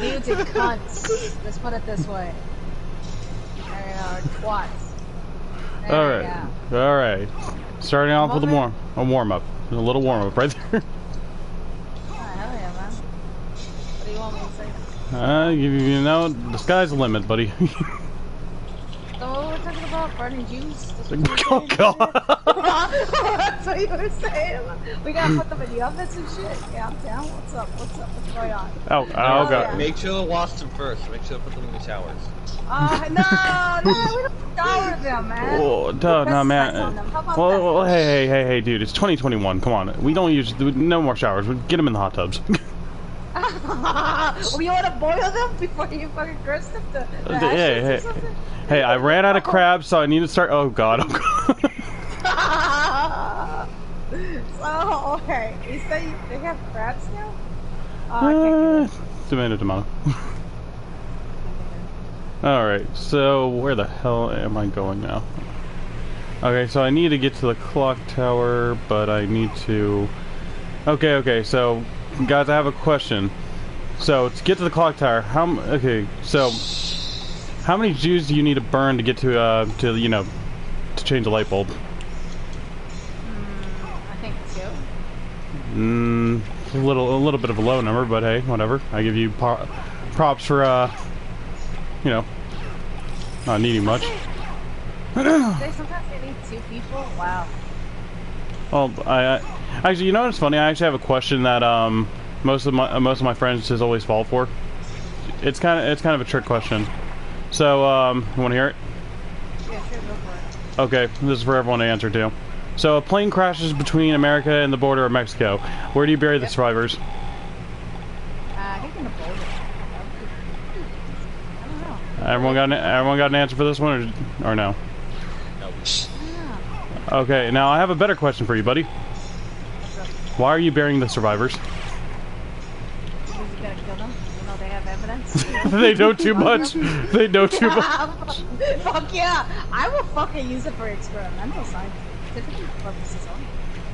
Dudes and cunts. Let's put it this way. There we are, twats. All right. Starting off with a warm up. A little warm up right there. Oh, hell yeah, man. What do you want me to say? You know, the sky's the limit, buddy. So what were we talking about? Burning Jews? Oh god. That's what you were saying. We gotta put them in the ovens and shit. Yeah, I'm down. What's up? What's going on? Oh god. Yeah. Make sure to wash them first. Make sure to put them in the showers. No, we don't shower them, man. Oh, no, man. Well, hey, dude, it's 2021. Come on, we don't use no more showers. We get them in the hot tubs. Well, you want to boil them before you fucking curse them to Hey, I ran out of crabs, so I need to start. Oh god. So, okay, you say they have crabs now? Oh, Tomato. Alright, so where the hell am I going now? Okay, so I need to get to the clock tower, but I need to... Okay, so, guys, I have a question. So, to get to the clock tower, how many Jews do you need to burn to get to change a light bulb? I think 2. A little bit of a low number, but hey, whatever. I give you props for, not needing much. Sometimes they need 2 people. Wow. Well, I actually, you know what's funny? I actually have a question that most of my friends just always fall for. It's kind of a trick question. So, you want to hear it? Yeah, sure, go for it. Okay, this is for everyone to answer to. So, a plane crashes between America and the border of Mexico. Where do you bury the survivors? I think in the boulder. I don't know. Everyone got an answer for this one, or no? No. Okay, now I have a better question for you, buddy. Why are you burying the survivors? Because you gotta kill them. You know they have evidence. They know too much. They know too much. Fuck yeah! I will fucking use it for experimental scientific purposes only.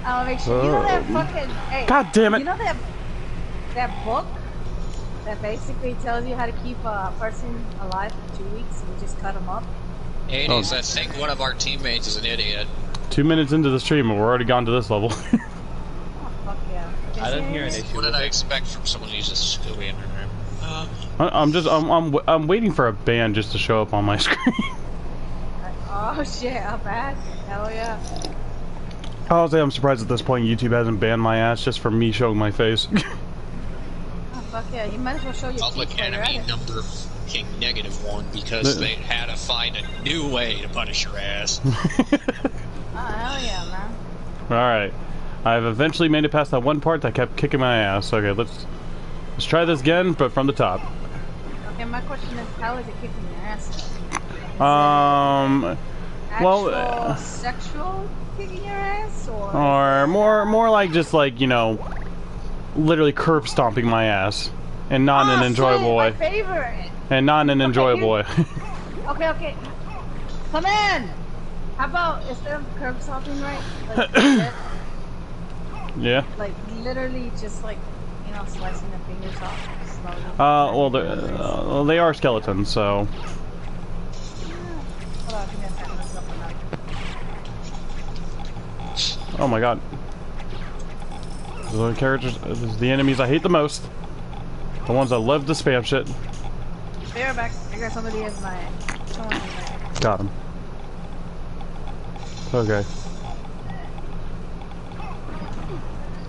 I'll make sure. You know that fucking. Hey, God damn it! You know that book that basically tells you how to keep a person alive for 2 weeks, and you just cut them up. Hades, I think one of our teammates is an idiot. 2 minutes into the stream, and we're already gone to this level. Oh fuck yeah! I didn't hear an issue. What did I expect from someone who uses Scooby in her name? I'm waiting for a ban just to show up on my screen. Oh shit! How bad? Hell yeah! I'll say I'm surprised at this point YouTube hasn't banned my ass just for me showing my face. Oh fuck yeah! You might as well show your Public enemy number fucking -1 because they had to find a new way to punish your ass. Oh hell yeah, man! Alright. I've eventually made it past that one part that kept kicking my ass. Okay, let's try this again, but from the top. Okay, my question is, how is it kicking your ass? Well, sexual kicking your ass, or more like just like, you know, literally curb stomping my ass, and not in an enjoyable way. My favorite. And not in an enjoyable way. Okay. Come in. How about instead of curb stomping, right? Like, yeah. Like literally, just like, you know, slicing the fingers off slowly. Well, they are skeletons, so. Hold on, I think I set myself up. Oh my god. These are the characters, this is the enemies I hate the most. The ones that love to spam shit. Be right back. I got somebody in my. Got him. Okay.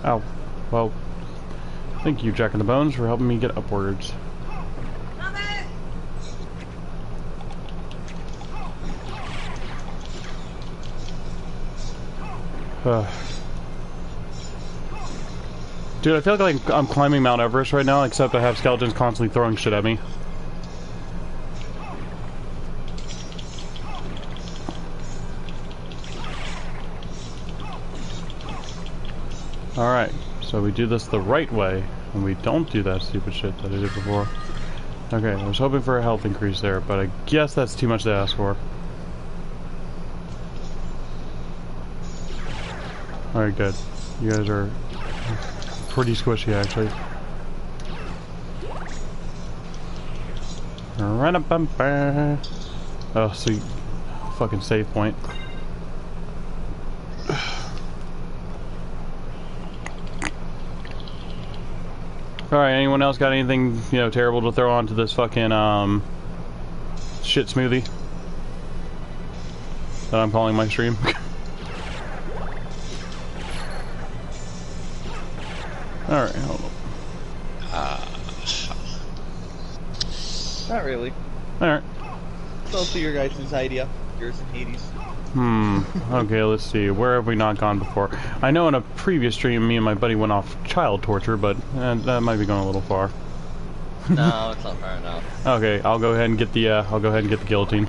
Oh, well. Thank you, Jack in the Bones, for helping me get upwards. Dude, I feel like I'm climbing Mount Everest right now, except I have skeletons constantly throwing shit at me. Alright, so we do this the right way, and we don't do that stupid shit that I did before. Okay, I was hoping for a health increase there, but I guess that's too much to ask for. Alright, good. You guys are pretty squishy, actually. Run-a-bumper. Oh, sweet. Fucking save point. Alright, anyone else got anything, you know, terrible to throw onto this fucking, shit smoothie? That I'm calling my stream? Alright, hold on. Not really. Alright. It's also your guys' idea. Yours and Hades. Okay, let's see. Where have we not gone before? I know in a previous stream, me and my buddy went off child torture, but that might be going a little far. No, it's not far enough. Okay, I'll go ahead and get the guillotine.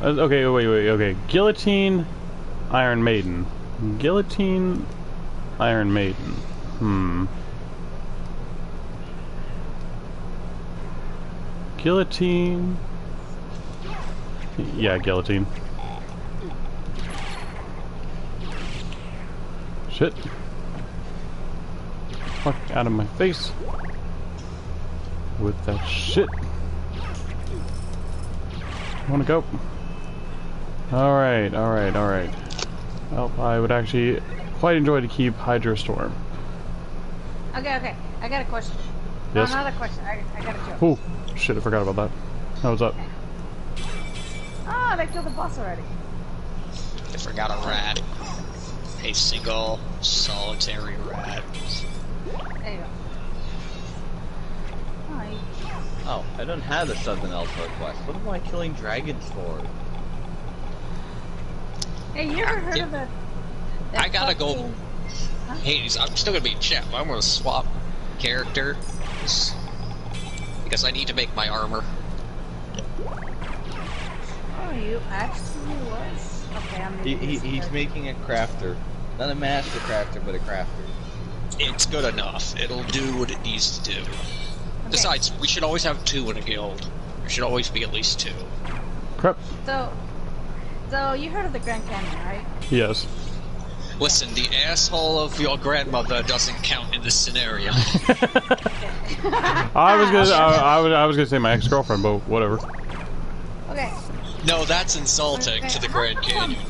Okay, wait, okay. Guillotine, Iron Maiden. Guillotine, Iron Maiden. Guillotine. Yeah, guillotine. Shit. Fuck out of my face. With that shit. Wanna go? Alright. Well, I would actually quite enjoy to keep Hydro Storm. Okay. I got a question. Yes? No, not a question. I got a joke. Oh, shit, I forgot about that. That was up. Oh, they killed the boss already. I forgot a rat. A single solitary rat. There you go. Oh, I don't have the something else request. What am I killing dragons for? Hey, you ever heard of that I gotta go. fucking- Huh? Hades, I'm still gonna be in chat, but I'm gonna swap character. Because I need to make my armor. Oh, you actually was? Okay, I'm He's making a crafter. Not a master crafter, but a crafter. It's good enough. It'll do what it needs to do. Besides, we should always have 2 in a guild. There should always be at least 2. Crap. So you heard of the Grand Canyon, right? Yes. Listen, the asshole of your grandmother doesn't count in this scenario. I was gonna say my ex-girlfriend, but whatever. Okay. No, that's insulting to the Grand Canyon.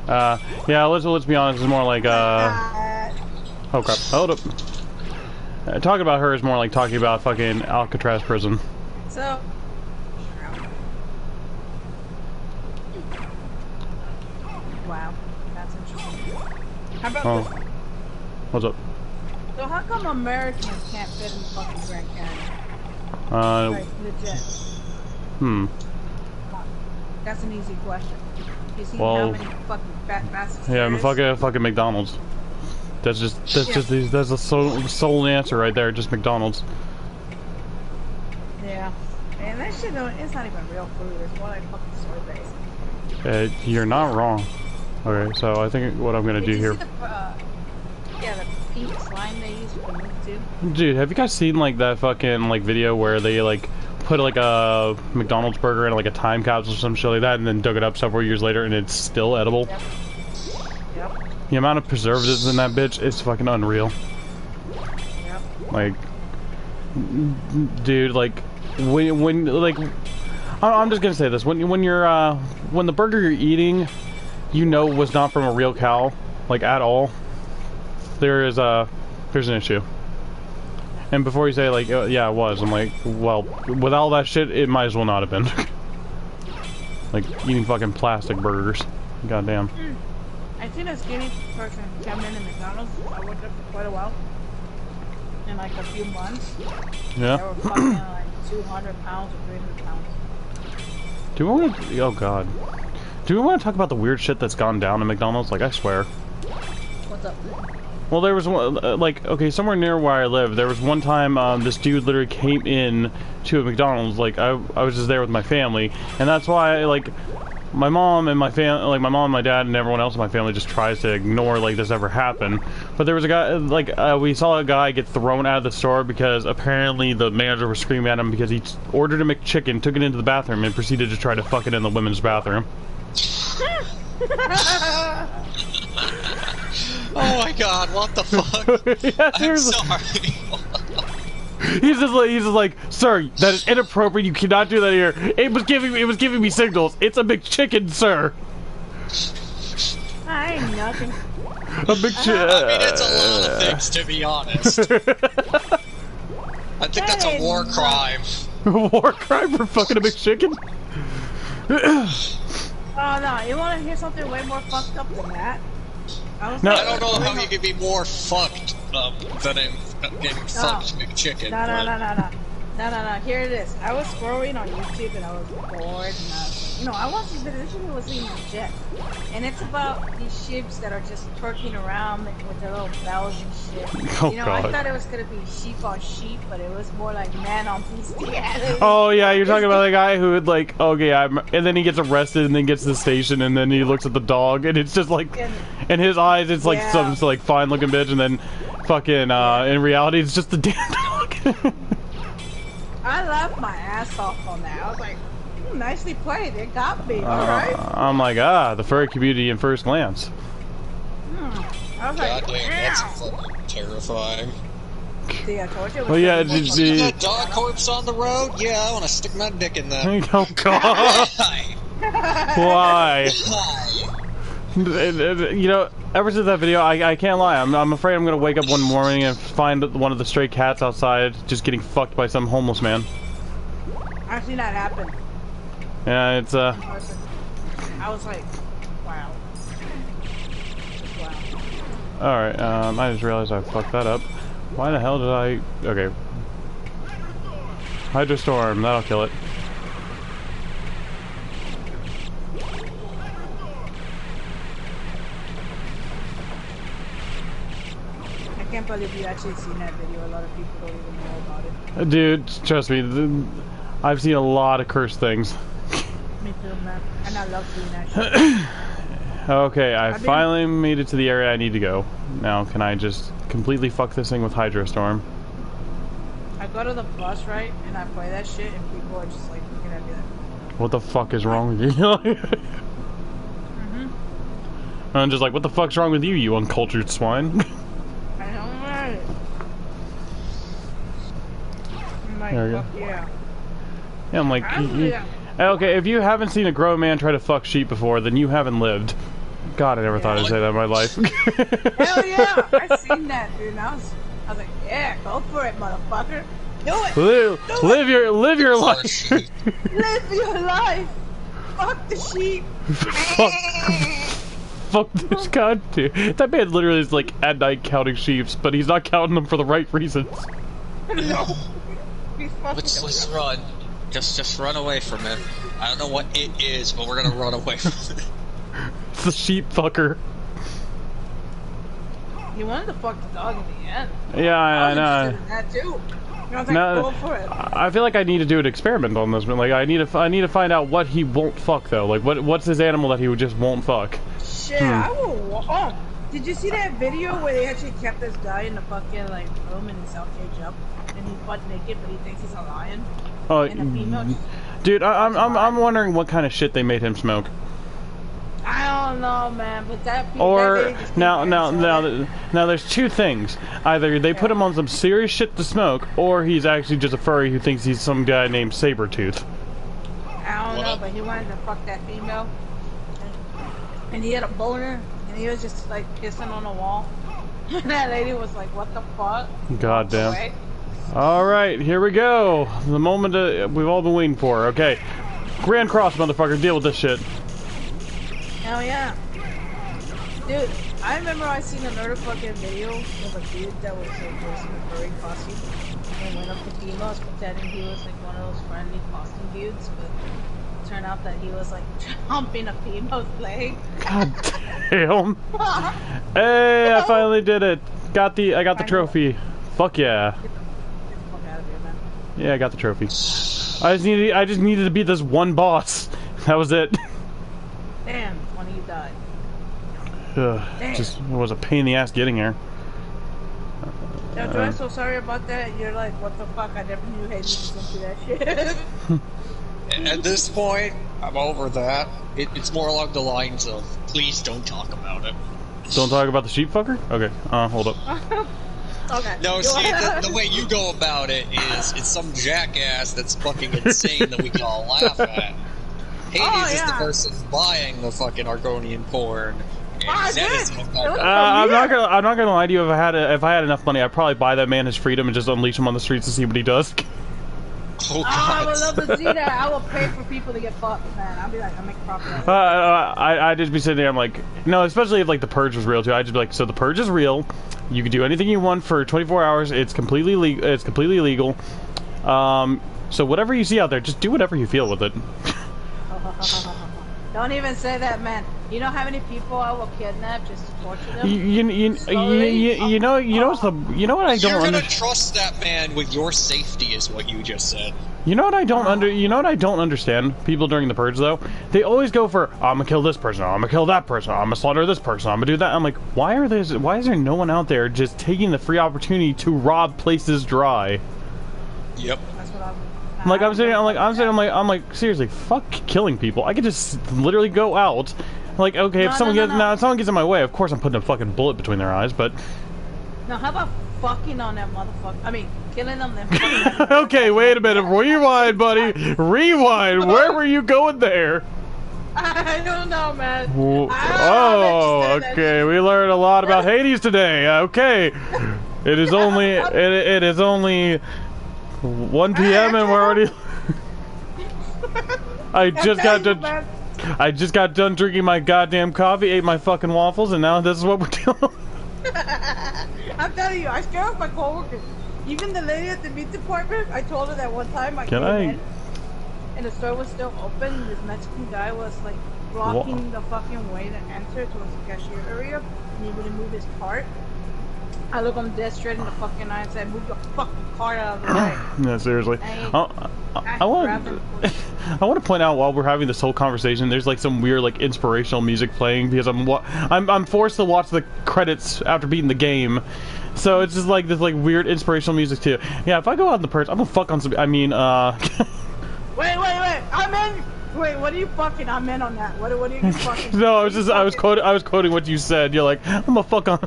Yeah, let's be honest, it's more like, oh crap, hold up. Talking about her is more like talking about fucking Alcatraz prison. So. Wow, that's interesting. How about this? What's up? So how come Americans can't fit in the fucking Grand Canyon? Like, legit. That's an easy question. You see Well, how many fucking fat bastards Yeah, there is? fucking McDonald's. That's the sole answer right there. Just McDonald's. Yeah. Man, that shit don't, it's not even real food. It's more like fucking soy based. You're not wrong. Okay, so I think what I'm gonna do here. Did you see the pink slime they use for the milk too? Dude, have you guys seen like that fucking like video where they like put like a McDonald's burger in like a time capsule or some shit like that and then dug it up several years later and it's still edible? Yep. The amount of preservatives in that bitch is fucking unreal. Yep. Like, dude, like when like I'm just gonna say this, when you're when the burger you're eating you know was not from a real cow, like at all, there's an issue. And before you say like, yeah, it was, I'm like, well, with all that shit, it might as well not have been. Like eating fucking plastic burgers. Goddamn. I seen a skinny person come in McDonald's. I worked there for quite a while. In like a few months. Yeah. They were fucking like 200 pounds or 300 pounds. Do we want to? Oh god. Do we want to talk about the weird shit that's gone down in McDonald's? Like, I swear. What's up? Well, there was one, like, okay, somewhere near where I live, there was one time, this dude literally came in to a McDonald's, like, I was just there with my family, and that's why, like, my mom and my dad and everyone else in my family just tries to ignore, like, this ever happened. But there was a guy, like, we saw a guy get thrown out of the store because apparently the manager was screaming at him because he ordered a McChicken, took it into the bathroom, and proceeded to try to fuck it in the women's bathroom. Oh my god, what the fuck? Yeah, I'm seriously. sorry. He's just like, sir, that is inappropriate. You cannot do that here. It was giving me signals. It's a big chicken, sir. I ain't nothing. A big chicken. I mean, it's a lot of things, to be honest. I think that's a war crime. War crime for fucking a big chicken? Oh no, you want to hear something way more fucked up than that? I don't know how you could be more fucked than getting fucked big chicken. No. Here it is. I was scrolling on YouTube and I was bored and I was like, I watched this video. This video was even legit. And it's about these sheep that are just twerking around with their little bells and shit. Oh, I thought it was gonna be sheep on sheep, but it was more like man on bestiality. Oh yeah, you're talking about the guy who would like, okay, and then he gets arrested and then gets to the station and then he looks at the dog and it's just like, in his eyes it's like some like fine looking bitch and then fucking in reality it's just the damn dog. I laughed my ass off on that. I was like, nicely played. It got me. All right. I'm like, the furry community in first glance. I was like, goddamn, that's fucking terrifying. See, I told you. Well, yeah, See that dog corpse on the road? Yeah, I want to stick my dick in that. Oh god. Why? Ever since that video, I can't lie. I'm afraid I'm gonna wake up one morning and find one of the stray cats outside just getting fucked by some homeless man. I've seen that happen. Yeah, it's I was like, wow. Alright, I just realized I fucked that up. Why the hell did I... Okay. Hydro Storm, that'll kill it. I can't believe you actually seen that video. A lot of people don't even know about it. Dude, trust me, I've seen a lot of cursed things. Me too, man. And I love doing that shit. Okay, I finally made it to the area I need to go. Now, can I just completely fuck this thing with Hydro Storm? I go to the bus, right, and I play that shit, and people are just like looking at me like, What the fuck is wrong with you? I'm just like, what the fuck's wrong with you, you uncultured swine? I know, right? I'm like, There you go. fuck yeah. Yeah, I'm like, okay, if you haven't seen a grown man try to fuck sheep before, then you haven't lived. God, I never thought I'd say that in my life. Hell yeah! I seen that, dude. And I was like, yeah, go for it, motherfucker. Do it. Live your life. Live your life. Fuck the sheep. Fuck this god, dude. That man literally is like at night counting sheep, but he's not counting them for the right reasons. No. Let's run. Just run away from it. I don't know what it is, but we're gonna run away from it. It's the sheep fucker. He wanted to fuck the dog in the end. Yeah, I know. That too. I was like, No, go for it. I feel like I need to do an experiment on this, but like I need to find out what he won't fuck though. Like what's his animal that he just won't fuck? Shit, I will. Oh, did you see that video where they actually kept this guy in the fucking like room and his cell cage up, and he's butt naked, but he thinks he's a lion? Oh, And a female. dude, I'm wondering what kind of shit they made him smoke. I don't know, man, but that. Or now, there's two things. Either they put him on some serious shit to smoke, or he's actually just a furry who thinks he's some guy named Sabretooth. I don't know, but he wanted to fuck that female, and he had a boner, and he was just like kissing on the wall. And that lady was like, "What the fuck?" Goddamn. Away. All right, here we go. The moment we've all been waiting for. Okay, Grand Cross, motherfucker, deal with this shit. Hell yeah. Dude, I remember I seen another fucking video of a dude that was like dressed in a furry costume and went up to females pretending he was like one of those friendly costume dudes, but it turned out that he was like chomping a female's leg. God damn. Hey, I finally did it. I got the trophy. Fuck yeah. Get the fuck out of here, man. Yeah, I got the trophy. I just needed to beat this one boss. That was it. Damn, one of you died. Just it was a pain in the ass getting here. Yeah, Joy, I'm so sorry about that. You're like, what the fuck? I never knew Hayden was into that shit. At this point, I'm over that. It's more along the lines of, please don't talk about it. Don't talk about the sheep fucker? Okay, hold up. Okay. No, see, the way you go about it is it's some jackass that's fucking insane that we can all laugh at. Hades is the person buying the fucking Argonian porn. I'm not gonna lie to you. If I had enough money, I'd probably buy that man his freedom and just unleash him on the streets to see what he does. Oh, I would love to see that. I will pay for people to get fucked, man. I'll be like, I'll make profit. I'd just be sitting there. I'm like, no, especially if like the purge was real too. I'd just be like, so the purge is real. You can do anything you want for 24 hours. It's completely legal. So whatever you see out there, just do whatever you feel with it. Don't even say that, man. You know how many people I will kidnap just to torture them? You know what I don't You're gonna trust that man with your safety, is what you just said. You know what I don't understand? People during the purge though, they always go for I'm gonna kill this person, I'm gonna kill that person, I'm gonna slaughter this person, I'm gonna do that. I'm like, why is there no one out there just taking the free opportunity to rob places dry? Yep. That's what I'm like, seriously, fuck killing people. I could just literally go out. Like, okay, if someone gets in my way, of course I'm putting a fucking bullet between their eyes, but... Now, how about fucking on that motherfucker? I mean, killing them, then okay, wait a minute. Rewind, buddy. Rewind. Where were you going there? I don't know, man. Oh, okay. We learned a lot about Hades today. Okay. It is only 1 p.m. and we're already... I just got done drinking my goddamn coffee, ate my fucking waffles, and now this is what we're doing. I'm telling you, I scared off my coworkers. Even the lady at the meat department, I told her that one time I came in, and the store was still open, and this Mexican guy was like blocking the fucking way to enter towards the cashier area, and he wouldn't move his cart. I looked him dead straight in the fucking eye and said, move the fucking cart out of the way. Yeah, seriously. I want to point out while we're having this whole conversation, there's like some weird like inspirational music playing because I'm forced to watch the credits after beating the game, so it's just like this like weird inspirational music too. Yeah, if I go out in the purge, I'm gonna fuck on some. I mean, Wait! I'm in. Wait, what are you fucking? I'm in on that. What are you fucking? No, I was quoting what you said. You're like, I'm gonna fuck on.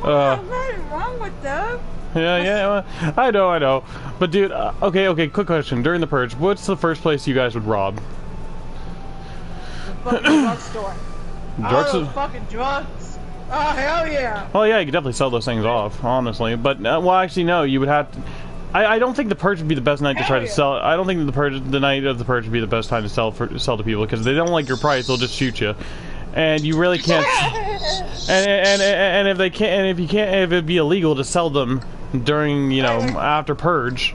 Nothing wrong with them. Yeah, I know. But dude, okay, quick question. During the purge, what's the first place you guys would rob? The fucking drugstore. Fucking drugs. Oh, hell yeah. Well, yeah, you could definitely sell those things off, honestly. But, well, actually, no, you would have to... I don't think the purge would be the best night to try to sell... I don't think the night of the purge would be the best time to sell to people, because if they don't like your price, they'll just shoot you. And you really can't... and if they can't... And if it'd be illegal to sell them during, you know, after purge.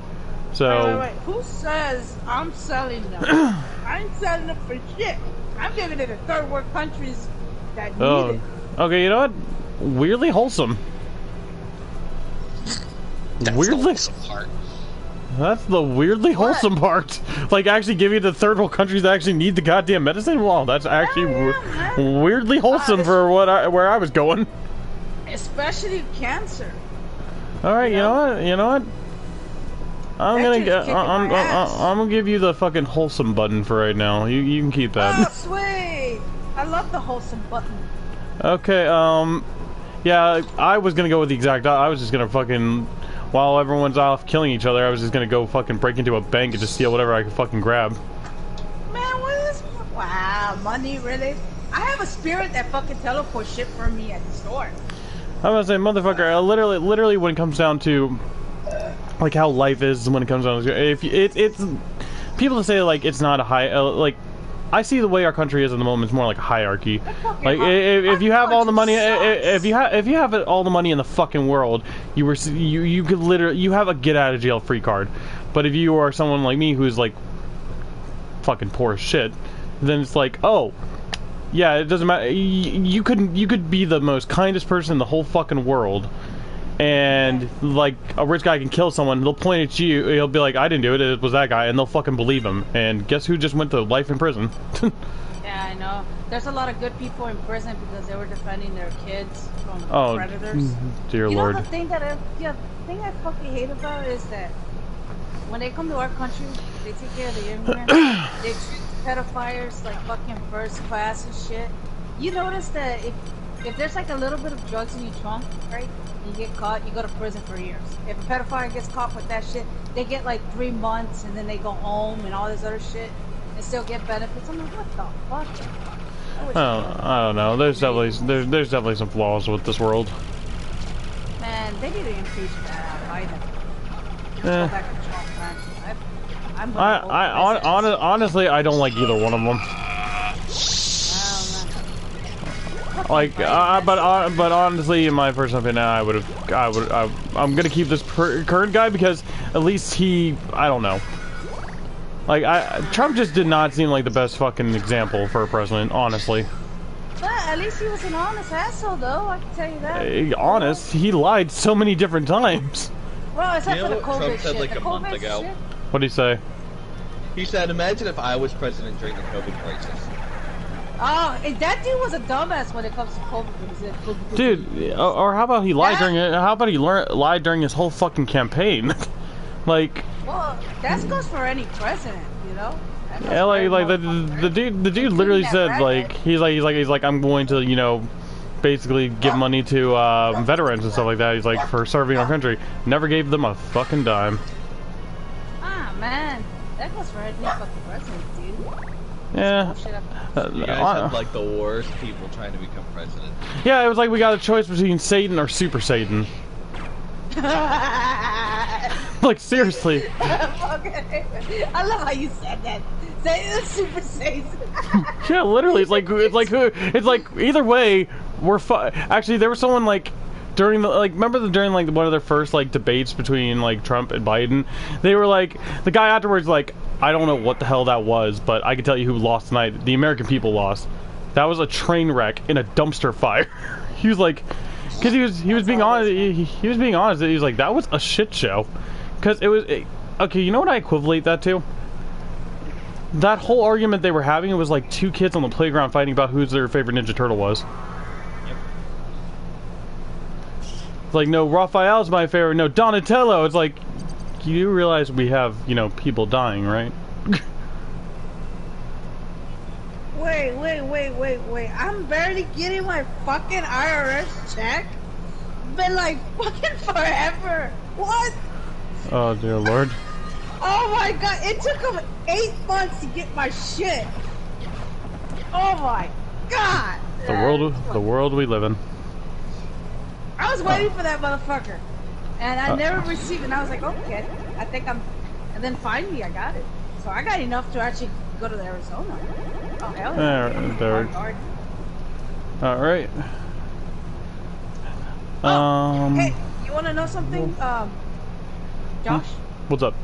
So... Wait. Who says I'm selling them? I ain't selling them for shit. I'm giving it to third world countries that need it. Okay, you know what? Weirdly wholesome. That's the wholesome part. That's the weirdly wholesome part. Like, actually giving it to third world countries that actually need the goddamn medicine? Wow, that's actually weirdly wholesome for where I was going. Especially cancer. Alright, you know what? I'm gonna give you the fucking wholesome button for right now. You can keep that. Oh, sweet! I love the wholesome button. Okay, yeah, I was gonna go with the exact... I was just gonna fucking... While everyone's off killing each other, I was just gonna go fucking break into a bank and just steal whatever I could fucking grab. Man, what is... Wow, money, really? I have a spirit that fucking teleports shit for me at the store. I was gonna say, motherfucker, literally when it comes down to... like how life is when it comes down to... If it's... People that say, like, it's not a high... like... I see the way our country is at the moment. It's more like a hierarchy. Like if you have all the money, if you have all the money in the fucking world, you could literally have a get out of jail free card. But if you are someone like me who's like fucking poor as shit, then it's like, oh, yeah, it doesn't matter. You could be the most kindest person in the whole fucking world, and like a rich guy can kill someone, they'll point at you, he'll be like, I didn't do it, it was that guy, and they'll fucking believe him. And guess who just went to life in prison? Yeah, I know. There's a lot of good people in prison because they were defending their kids from predators. Dear Lord. Know, the thing I fucking hate about it is that when they come to our country, they take care of the immigrants. They treat pedophiles like fucking first class and shit. You notice that if there's like a little bit of drugs in your trunk, right? You get caught, you go to prison for years. If a pedophile gets caught with that shit, they get like 3 months and then they go home and all this other shit and still get benefits. I'm like, what the fuck? I don't know. There's definitely some flaws with this world. Man, they need to increase that Biden. Eh. Go back to Trump, man. Honestly, I don't like either one of them. Like, but honestly, in my personal opinion, I'm gonna keep this current guy because at least I don't know. Like, Trump just did not seem like the best fucking example for a president, honestly. But at least he was an honest asshole, though. I can tell you that. Honest, he lied so many different times. Well, except for the COVID Trump said shit. like The a month COVID ago? shit. What'd he say? He said, imagine if I was president during the COVID crisis. Oh, that dude was a dumbass when it comes to COVID. Dude, or how about he lied during it? How about he lied during his whole fucking campaign? Like. Well, that goes for any president, you know. Yeah, like the dude literally said like he's like I'm going to, you know, basically give money to veterans and stuff like that. He's like, for serving our country. Never gave them a fucking dime. Ah man, that goes for any fucking president, dude. Yeah. You guys have like the worst people trying to become president. Yeah, it was like we got a choice between Satan or Super Satan. Like, seriously. Okay. I love how you said that. Say Super Satan. Yeah, literally, it's like either way, we're Actually, there was someone like during the during like one of their first like debates between like Trump and Biden, they were like, the guy afterwards like, I don't know what the hell that was, but I can tell you who lost tonight. The American people lost. That was a train wreck in a dumpster fire. He was like, because he was being honest. He was being honest. He was like, that was a shit show. Because okay, you know what I equivalent that to? That whole argument they were having, it was like two kids on the playground fighting about who's their favorite Ninja Turtle was. Yep. It's like, no, Raphael's my favorite. No, Donatello. It's like, you realize we have, you know, people dying, right? Wait. I'm barely getting my fucking IRS check. Been like fucking forever. What? Oh, dear Lord. Oh my god, it took them 8 months to get my shit. Oh my god. The world we live in. I was waiting for that motherfucker. And I never received it. And I was like, okay, I think I'm... And then finally I got it. So I got enough to actually go to Arizona. Oh, hell yeah. Alright. Hey, you want to know something? Josh? What's up?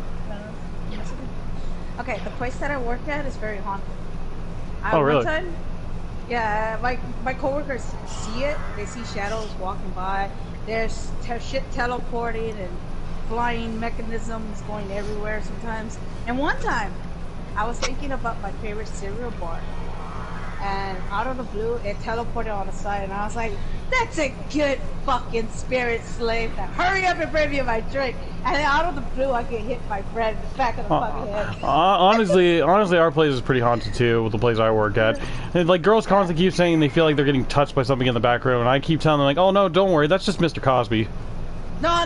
Okay, the place that I work at is very haunted. Oh, really? One time, yeah, my coworkers see it. They see shadows walking by. There's shit teleporting and flying mechanisms going everywhere sometimes. And one time, I was thinking about my favorite cereal bar. And out of the blue, it teleported on the side, and I was like, that's a good fucking spirit slave. Now hurry up and bring me my drink. And then out of the blue, I get hit by Fred in the back of the fucking head. Honestly, our place is pretty haunted too, with the place I work at. And like, girls constantly keep saying they feel like they're getting touched by something in the back room, and I keep telling them like, oh no, don't worry, that's just Mr. Cosby. No.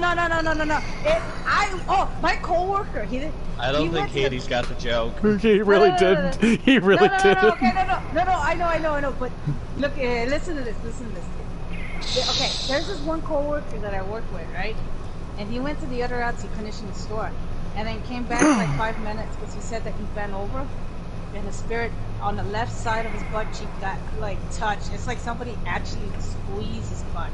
My coworker, he did. I don't think Katie's got the joke. He really didn't. He really didn't. Okay, no, I know. But look, listen to this. Okay, there's this one coworker that I work with, right? And he went to the other air conditioning store, and then came back in like 5 minutes because he said that he bent over, and the spirit on the left side of his butt cheek got like touched. It's like somebody actually squeezed his butt.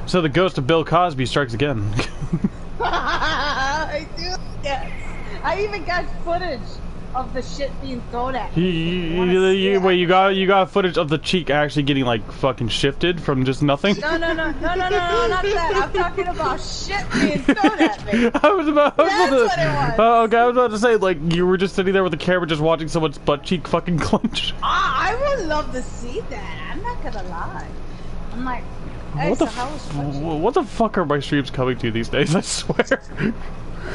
So the ghost of Bill Cosby strikes again. I do. Yes. I even got footage of the shit being thrown at me. Wait, you got footage of the cheek actually getting like fucking shifted from just nothing? No, not that. I'm talking about shit being thrown at me. I was about what it was. Oh, okay, I was about to say, like, you were just sitting there with the camera just watching someone's butt cheek fucking clench. I would love to see that. I'm not gonna lie. I'm like, hey, what the fuck are my streams coming to these days? I swear.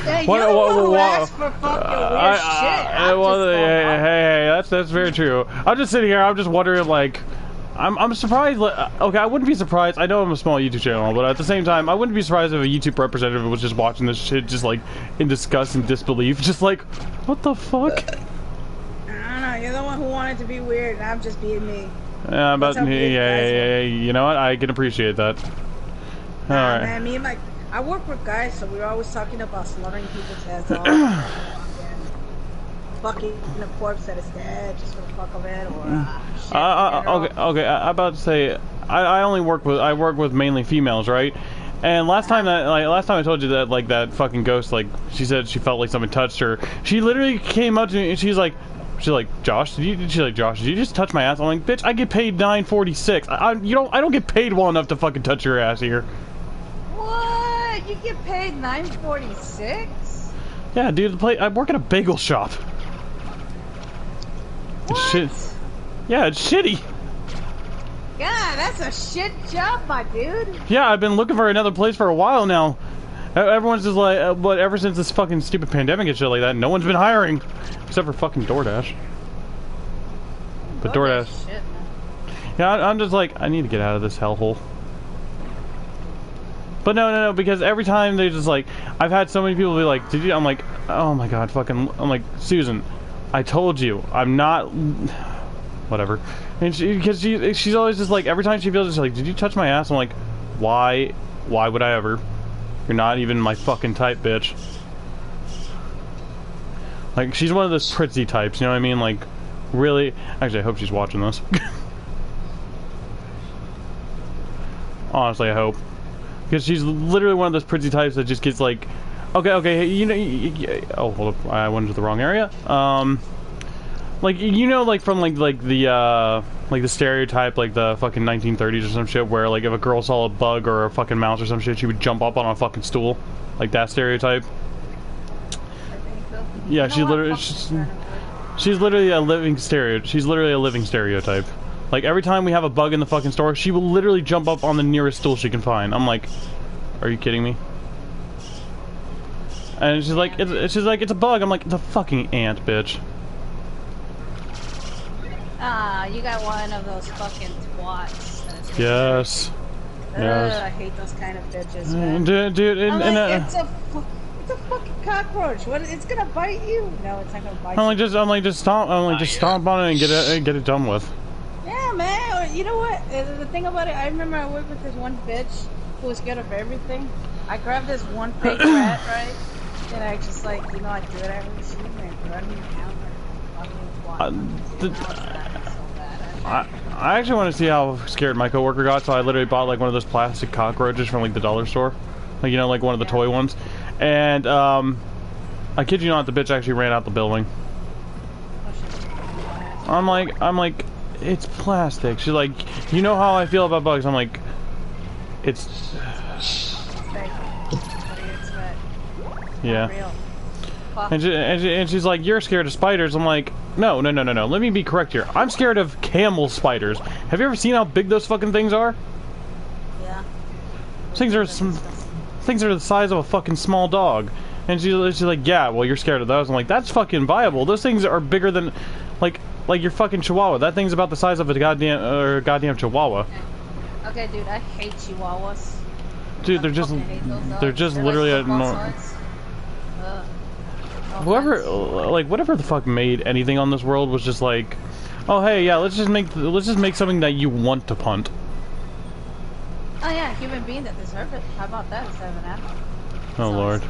Hey, you're the one who asked for fucking weird shit. Hey, that's very true. I'm just sitting here. I'm just wondering, like, I'm surprised. Okay, I wouldn't be surprised. I know I'm a small YouTube channel, but at the same time, I wouldn't be surprised if a YouTube representative was just watching this shit, just like in disgust and disbelief, just like, what the fuck? I don't know. You're the one who wanted to be weird, and I'm just being me. Yeah, but yeah. You know what? I can appreciate that. All right. Man, me and I work with guys, so we're always talking about slaughtering people's heads off. Fucking a corpse that is dead just for the fuck of it, or okay. I'm about to say, I work with mainly females, right? And last time I told you that, like, that fucking ghost, like, she said she felt like someone touched her. She literally came up to me and she's like, Josh, did you just touch my ass? I'm like, bitch, I get paid $9.46. I don't get paid well enough to fucking touch your ass here. What? You get paid $9.46? Yeah, dude, I work at a bagel shop. What? It's yeah, it's shitty. God, that's a shit job, my dude. Yeah, I've been looking for another place for a while now. Everyone's just like, but ever since this fucking stupid pandemic and shit like that, no one's been hiring. Except for fucking DoorDash. But DoorDash. Shit, man. Yeah, I'm just like, I need to get out of this hellhole. But no, because every time they just like, I've had so many people be like, did you? I'm like, oh my god, I'm like, Susan, I told you, I'm not, whatever. And she's always just like, every time she feels just like, did you touch my ass? I'm like, why would I ever? You're not even my fucking type, bitch. Like, she's one of those pretty types, you know what I mean? Like, really? Actually, I hope she's watching this. Honestly, I hope. Because she's literally one of those pretty types that just gets like, okay, you know, oh, hold up, I went into the wrong area. Like, you know, like from like the stereotype, like the fucking 1930s or some shit, where like if a girl saw a bug or a fucking mouse or some shit, she would jump up on a fucking stool, like that stereotype. Yeah, she's literally a living stereotype. She's literally a living stereotype. Like, every time we have a bug in the fucking store, she will literally jump up on the nearest stool she can find. I'm like, are you kidding me? And she's like, it's a bug. I'm like, it's a fucking ant, bitch. Ah, you got one of those fucking twats. Yes. Yes. I hate those kind of bitches, man. Dude, it's a fucking cockroach. What? It's gonna bite you? No, it's not gonna bite you. I'm like, just stomp on it and get it done with. Yeah, man. You know what? The thing about it, I remember I worked with this one bitch who was scared of everything. I grabbed this one fake rat, right? And I just like, you know, I threw it at her. She went running down. I actually want to see how scared my coworker got, so I literally bought like one of those plastic cockroaches from like the dollar store, like, you know, like one of the toy ones. And I kid you not, the bitch actually ran out the building. I'm like, it's plastic. She's like, you know how I feel about bugs. I'm like, it's... Yeah. And she's like, you're scared of spiders. I'm like, no. Let me be correct here. I'm scared of camel spiders. Have you ever seen how big those fucking things are? Yeah. Things are the size of a fucking small dog. And she's like, yeah, well, you're scared of those. I'm like, that's fucking viable. Those things are bigger than, like your fucking chihuahua. That thing's about the size of a goddamn chihuahua. Okay, dude, I hate chihuahuas. Dude, they're just literally a whatever the fuck made anything on this world was just like, oh hey, yeah, let's just make something that you want to punt. Oh yeah, human being that deserve it. How about that instead of an animal? Oh lord.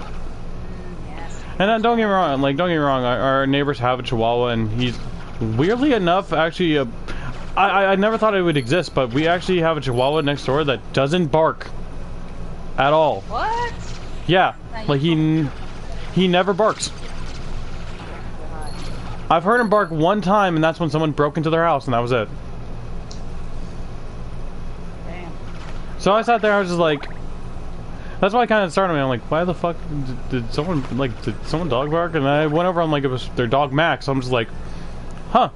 Yes. And don't get me wrong, our neighbors have a chihuahua, and he's weirdly enough actually I never thought it would exist, but we actually have a chihuahua next door that doesn't bark at all. What? Yeah, like he never barks. I've heard him bark one time, and that's when someone broke into their house, and that was it. Damn. So I sat there, I was just like, that's why I kind of started me. I'm like, why the fuck did someone dog bark? And I went over, I'm like, it was their dog Max. I'm just like, huh.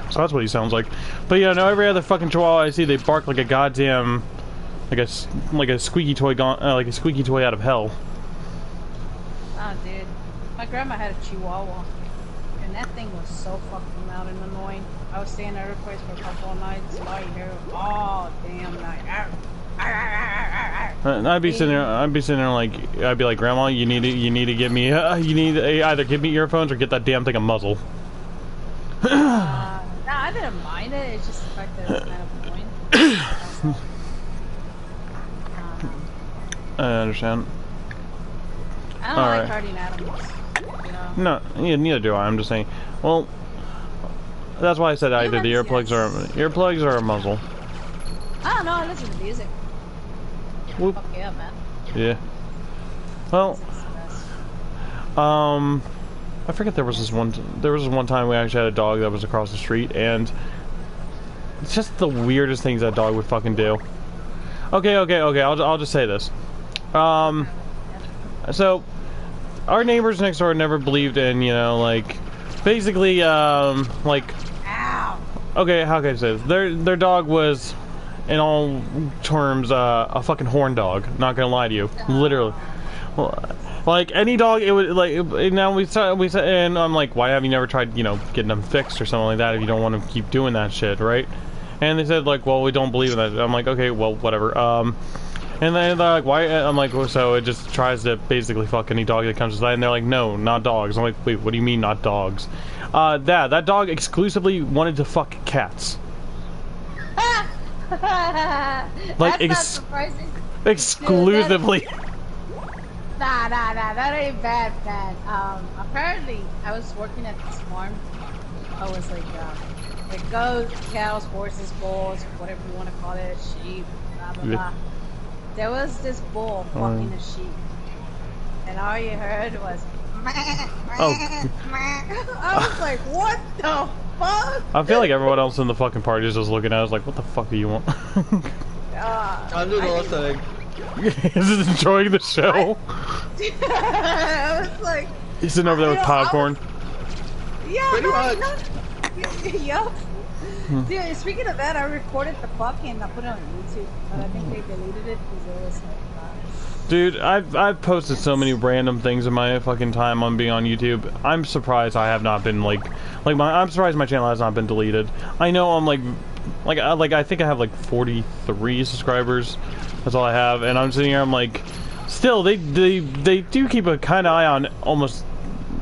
So that's what he sounds like. But yeah, no, every other fucking chihuahua I see, they bark like a goddamn, like a squeaky toy out of hell. Oh, dude. My grandma had a Chihuahua, and that thing was so fucking loud and annoying. I was staying at her place for a couple of nights. All you hear all damn night. I'd be sitting there like, I'd be like, Grandma, you need to get me, you need to either give me earphones or get that damn thing a muzzle. Nah, I didn't mind it. It's just the fact that it's kind of annoying. I understand. I don't like hurting animals. You know? No, yeah, neither do I. I'm just saying. Well, that's why I said either the earplugs or a muzzle. I don't know. I listen to music. Whoop. Fuck yeah, man. Yeah. Well, I forget there was this one time we actually had a dog that was across the street, and it's just the weirdest things that dog would fucking do. Okay. I'll just say this. So our neighbors next door never believed in, you know, like, basically, like, ow. Okay, how can I say this? Their dog was, in all terms, a fucking horn dog. Not gonna lie to you, literally. Well, like any dog, it would like. Now we said, and I'm like, why have you never tried, you know, getting them fixed or something like that if you don't want to keep doing that shit, right? And they said like, well, we don't believe in that. I'm like, okay, well, whatever. And then they're like, why? I'm like, well, so it just tries to basically fuck any dog that comes inside. And they're like, no, not dogs. I'm like, wait, what do you mean not dogs? That dog exclusively wanted to fuck cats. Like, That's not surprising. Exclusively. Dude, nah, that ain't bad, man. Apparently, I was working at this farm. I was like, it goes, cows, horses, bulls, whatever you want to call it, sheep, blah, blah, blah. There was this bull fucking a sheep. And all you heard was, oh. I was like, what the fuck? I feel like everyone else in the fucking party is just looking at us like, what the fuck do you want? I'm doing the thing. Is enjoying the show? I was like... He's sitting over there with popcorn. Yeah, pretty much. Yup. Dude, speaking of that, I recorded the fucking and I put it on YouTube, but I think they deleted it because it was like... Dude, I've posted so many random things in my fucking time on being on YouTube. I'm surprised I have not been I'm surprised my channel has not been deleted. I know I'm I think I have like 43 subscribers. That's all I have, and I'm sitting here. I'm like, still they do keep a kind of eye on almost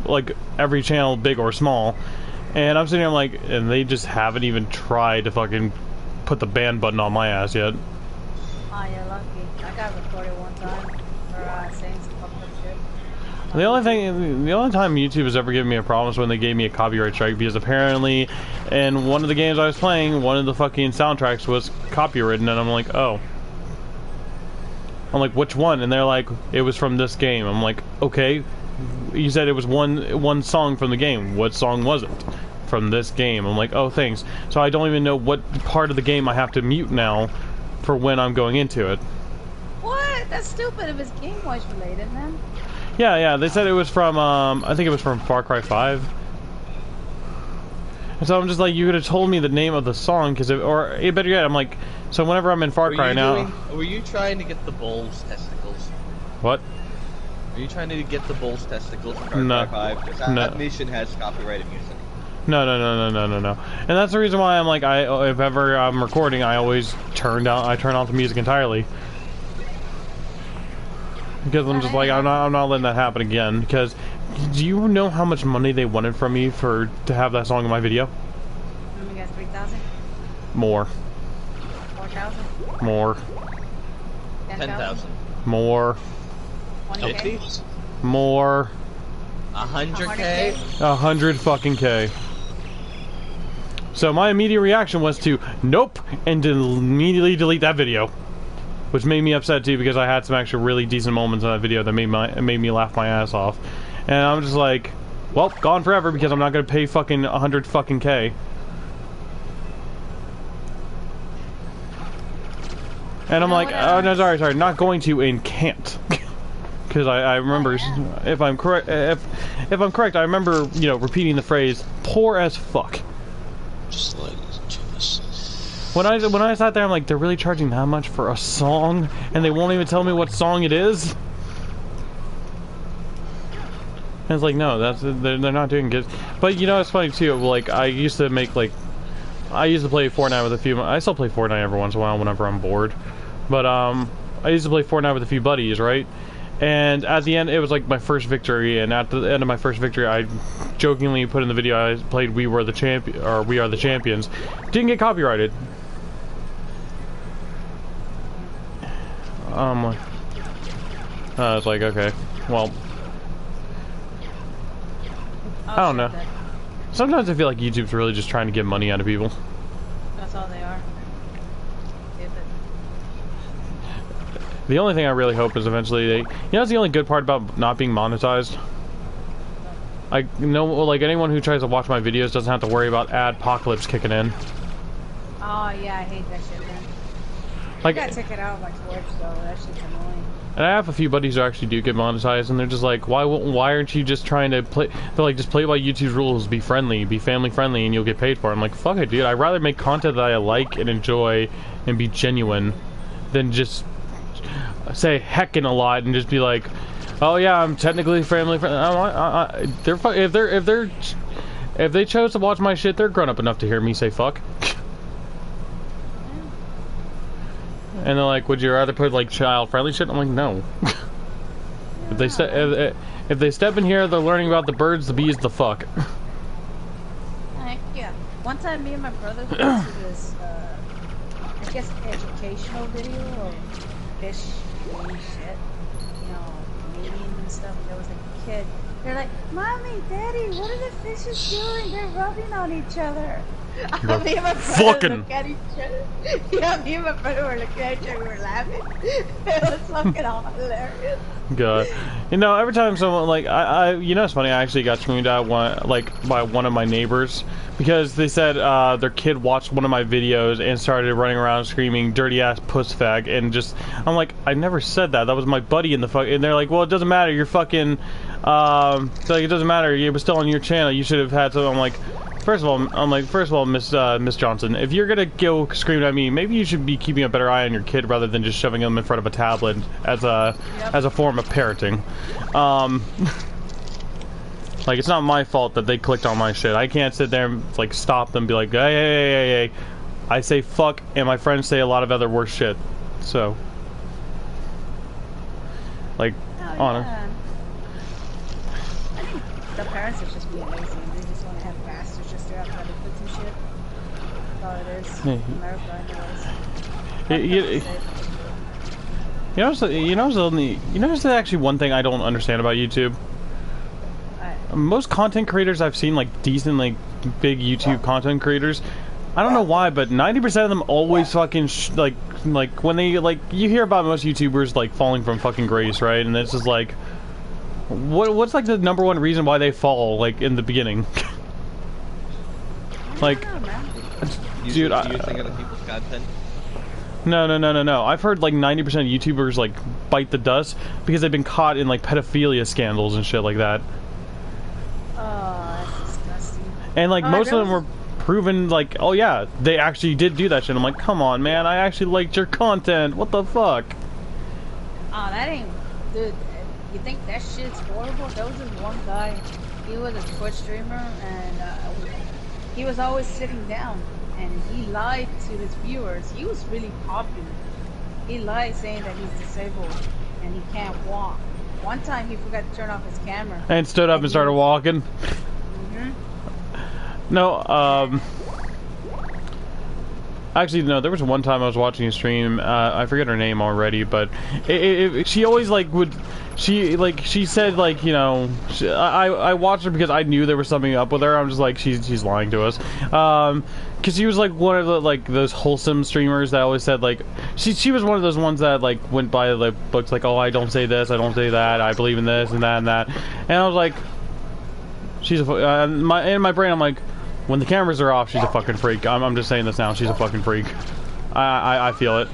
like every channel, big or small. And I'm sitting here, I'm like, and they just haven't even tried to fucking put the ban button on my ass yet. Oh, you're lucky. I got recorded one time for saying some fucked up shit. The only time YouTube has ever given me a problem is when they gave me a copyright strike, because apparently in one of the games I was playing, one of the fucking soundtracks was copywritten, and I'm like, oh. I'm like, which one? And they're like, it was from this game. I'm like, okay. You said it was one song from the game. What song was it? From this game. I'm like, oh, thanks. So I don't even know what part of the game I have to mute now for when I'm going into it. What? That's stupid if it's Game Watch related, man. Yeah, they said it was from, I think it was from Far Cry 5. And so I'm just like, you could have told me the name of the song, or better yet, I'm like, so whenever I'm in Far Cry now... Were you trying to get the bull's testicles? What? Are you trying to get the bull's testicles from Far Cry 5? Because that mission has copyrighted music. No. And that's the reason why I'm like, if ever I'm recording, I always turn off the music entirely. Because I'm just like, I'm not letting that happen again. Because, do you know how much money they wanted from me to have that song in my video? You got 3,000? More. 4,000? More. 10,000. More. 20K? More. 100K? 100 fucking K. So my immediate reaction was to nope and to immediately delete that video, which made me upset too because I had some actually really decent moments in that video that made me laugh my ass off, and I'm just like, well, gone forever because I'm not gonna pay fucking 100 fucking K. And I'm like, oh no, sorry, not going to and can't. Because I remember, if I'm correct, I remember, you know, repeating the phrase "poor as fuck." Just like when I sat there, I'm like, they're really charging that much for a song, and they won't even tell me what song it is. And it's like, no, they're not doing good. But you know, it's funny too. Like I used to make like, I used to play Fortnite with a few. I still play Fortnite every once in a while whenever I'm bored. But I used to play Fortnite with a few buddies, right? And at the end, it was like my first victory. And at the end of my first victory, I jokingly put in the video I played "We Were the Champion" or "We Are the Champions." Didn't get copyrighted. It's like, okay, well, I don't know. Sometimes I feel like YouTube's really just trying to get money out of people. That's all they are. The only thing I really hope is eventually they... You know, it's the only good part about not being monetized? I know, like, anyone who tries to watch my videos doesn't have to worry about adpocalypse kicking in. Oh, yeah, I hate that shit, man. Like, I gotta check it out like Twitch, though. That shit's annoying. And I have a few buddies who actually do get monetized, and they're just like, why aren't you just trying to play... They're like, just play by YouTube's rules, be friendly, be family friendly, and you'll get paid for it. I'm like, fuck it, dude. I'd rather make content that I like and enjoy and be genuine than just say heckin' a lot and just be like, oh yeah, I'm technically family friendly. If they chose to watch my shit, they're grown up enough to hear me say fuck. And they're like, would you rather put like child friendly shit? I'm like, no. If they step in here, they're learning about the birds, the bees, the fuck. Heck yeah. One time, me and my brother went to this, I guess, educational video of fish doing shit. You know, mating and stuff. There was like a kid. They're like, Mommy, Daddy, what are the fishes doing? They're rubbing on each other. Me and my brother look at each other. Yeah, me and my brother were looking at each other, we were laughing. It was fucking all hilarious. God, you know, every time someone like you know, it's funny. I actually got screamed at by one of my neighbors because they said their kid watched one of my videos and started running around screaming "dirty ass puss fag," and just I'm like, I never said that. That was my buddy in the fuck. And they're like, well, it doesn't matter. You're fucking. Like it doesn't matter. It was still on your channel. You should have had. So I'm like. First of all, Miss Johnson, if you're gonna go screaming at me, maybe you should be keeping a better eye on your kid rather than just shoving them in front of a tablet as a form of parenting. Like it's not my fault that they clicked on my shit. I can't sit there and like stop them, and be like, hey. I say fuck, and my friends say a lot of other worse shit. So, like, honor. Yeah. I think the parents are just being lazy. They just want to have bastards just to have other kids and shit. That's all it is. America, anyways. You know, there's actually one thing I don't understand about YouTube. Most content creators I've seen, like decent, like big YouTube content creators, I don't know why, but 90% of them always fucking like when they like you hear about most YouTubers like falling from fucking grace, right? And it's just like, what's like the number one reason why they fall like in the beginning? Like, dude, you think other people's content? No. I've heard like 90% of YouTubers like bite the dust because they've been caught in like pedophilia scandals and shit like that. Oh, that's disgusting. And like most of them were proven like, oh yeah, they actually did do that shit. I'm like, come on, man, I actually liked your content. What the fuck? Oh, that ain't, dude. You think that shit's horrible? There was this one guy. He was a Twitch streamer, and he was always sitting down, and he lied to his viewers. He was really popular. He lied saying that he's disabled and he can't walk. One time he forgot to turn off his camera. And stood up and started walking. No, actually, no, there was one time I was watching a stream, I forget her name already, but she always, like, she said, like, you know, I watched her because I knew there was something up with her. I'm just like, she's lying to us. Because she was, like, one of the, like, those wholesome streamers that always said, like, she was one of those ones that, like, went by the books, like, oh, I don't say this, I don't say that, I believe in this and that and that. And I was like, she's a, in my brain, I'm like, when the cameras are off, she's a fucking freak. I'm just saying this now, she's a fucking freak. I feel it.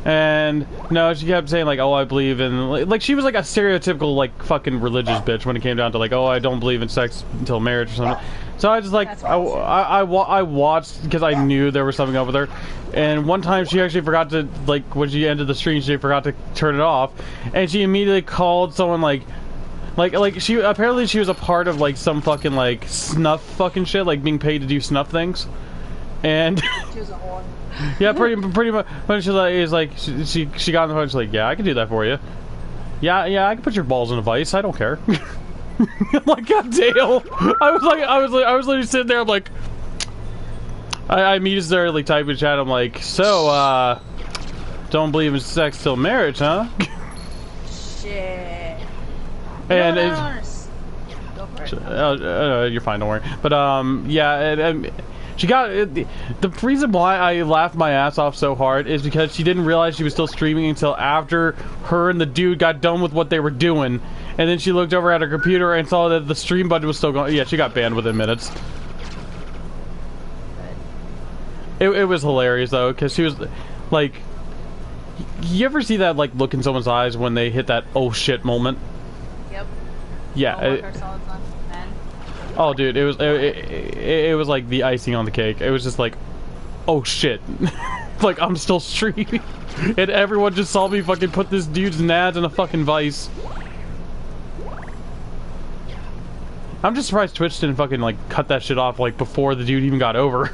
And no, she kept saying like, oh, I believe in, like she was like a stereotypical like fucking religious bitch when it came down to like, oh, I don't believe in sex until marriage or something. So I just like, I watched because I knew there was something up with her. And one time she actually forgot to, like, when she ended the stream, she forgot to turn it off, and she immediately called someone like Like she apparently she was a part of like some fucking like snuff fucking shit, like being paid to do snuff things, and She was a whore. yeah, pretty much. When she she got on the phone, she's like, yeah, I can do that for you. Yeah, I can put your balls in a vice. I don't care. I'm like, god damn. I was literally sitting there. I'm like, I immediately type in chat. I'm like, so don't believe in sex till marriage, huh? Shit. And no, it's, go for it. you're fine, don't worry. But yeah, she got the reason why I laughed my ass off so hard is because she didn't realize she was still streaming until after her and the dude got done with what they were doing, and then she looked over at her computer and saw that the stream button was still going. Yeah, she got banned within minutes. It was hilarious though, because she was like, you ever see that like look in someone's eyes when they hit that oh shit moment? Yep. Yeah. Oh, dude, it was like the icing on the cake. It was just like, oh shit, like I'm still streaming, and everyone just saw me fucking put this dude's nads in a fucking vice. I'm just surprised Twitch didn't fucking like cut that shit off like before the dude even got over.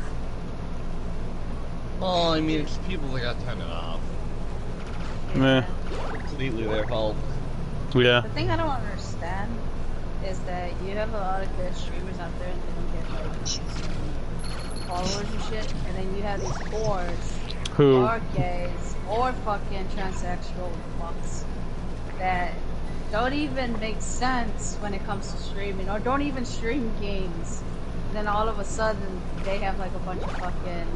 Well, I mean, it's people that got turned it off. Meh. Completely their fault. Yeah. The thing I don't understand is that you have a lot of good streamers out there and they don't get like followers and shit, and then you have these whores Who or gays or fucking transsexual fucks that don't even make sense when it comes to streaming or don't even stream games. And then all of a sudden they have like a bunch of fucking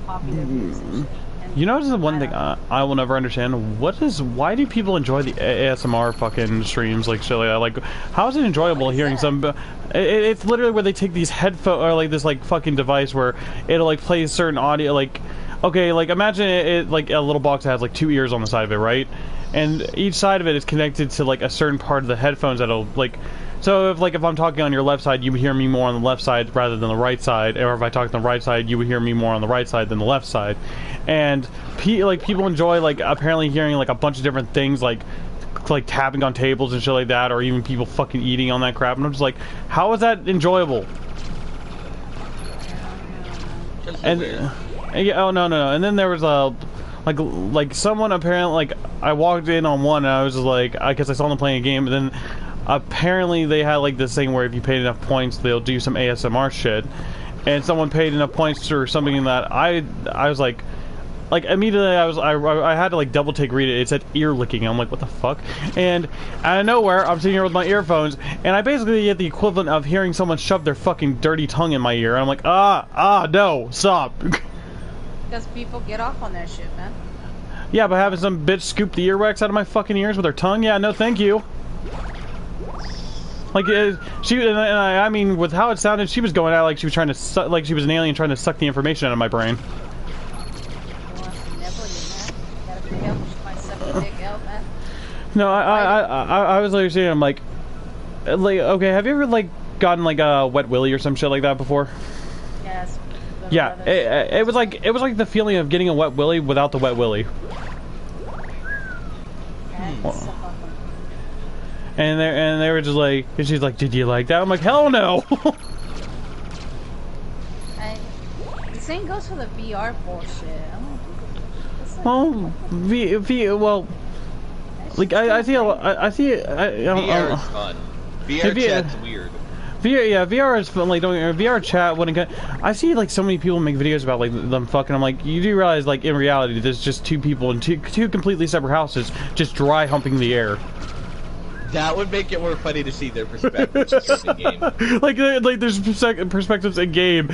popular views and shit. You know, this is the one thing I will never understand. Why do people enjoy the ASMR fucking streams like shit like that? Like, how is it enjoyable hearing some? It's literally where they take these headphones or like this like fucking device where it'll like play certain audio. Like, okay, like imagine it like a little box that has like 2 ears on the side of it, right? And each side of it is connected to like a certain part of the headphones that'll like. So if I'm talking on your left side, you would hear me more on the left side rather than the right side, or if I talk on the right side, you would hear me more on the right side than the left side. And people enjoy like apparently hearing like a bunch of different things like tapping on tables and shit like that, or even people fucking eating on that crap. And I'm just like, how is that enjoyable? And yeah, oh no. And then there was a like someone apparently like I walked in on one and I was just like, I guess I saw them playing a game, and then apparently they had like this thing where if you paid enough points they'll do some ASMR shit, and someone paid enough points for something that I was like immediately I had to like double take read it. It said ear licking. I'm like, what the fuck? And out of nowhere I'm sitting here with my earphones and I basically get the equivalent of hearing someone shove their fucking dirty tongue in my ear, and I'm like, no, stop. Because people get off on that shit, man. Yeah, but having some bitch scoop the earwax out of my fucking ears with her tongue, yeah, no thank you. Like I mean, with how it sounded, she was going out like she was trying to like she was an alien trying to suck the information out of my brain. No, I was like saying, I'm like, okay, have you ever like gotten like a wet willy or some shit like that before? Yes. Yeah, it was like the feeling of getting a wet willy without the wet willy. And they were just like, and she's like, did you like that? I'm like, hell no. The same goes for the VR bullshit. Well, well, like I see VR is fun. VR chat's weird. VR is fun. Like, VR chat when I see like so many people make videos about like them fucking. I'm like, you do realize like in reality there's just two people in two completely separate houses just dry humping the air. That would make it more funny to see their perspectives in game. like there's perspectives in game.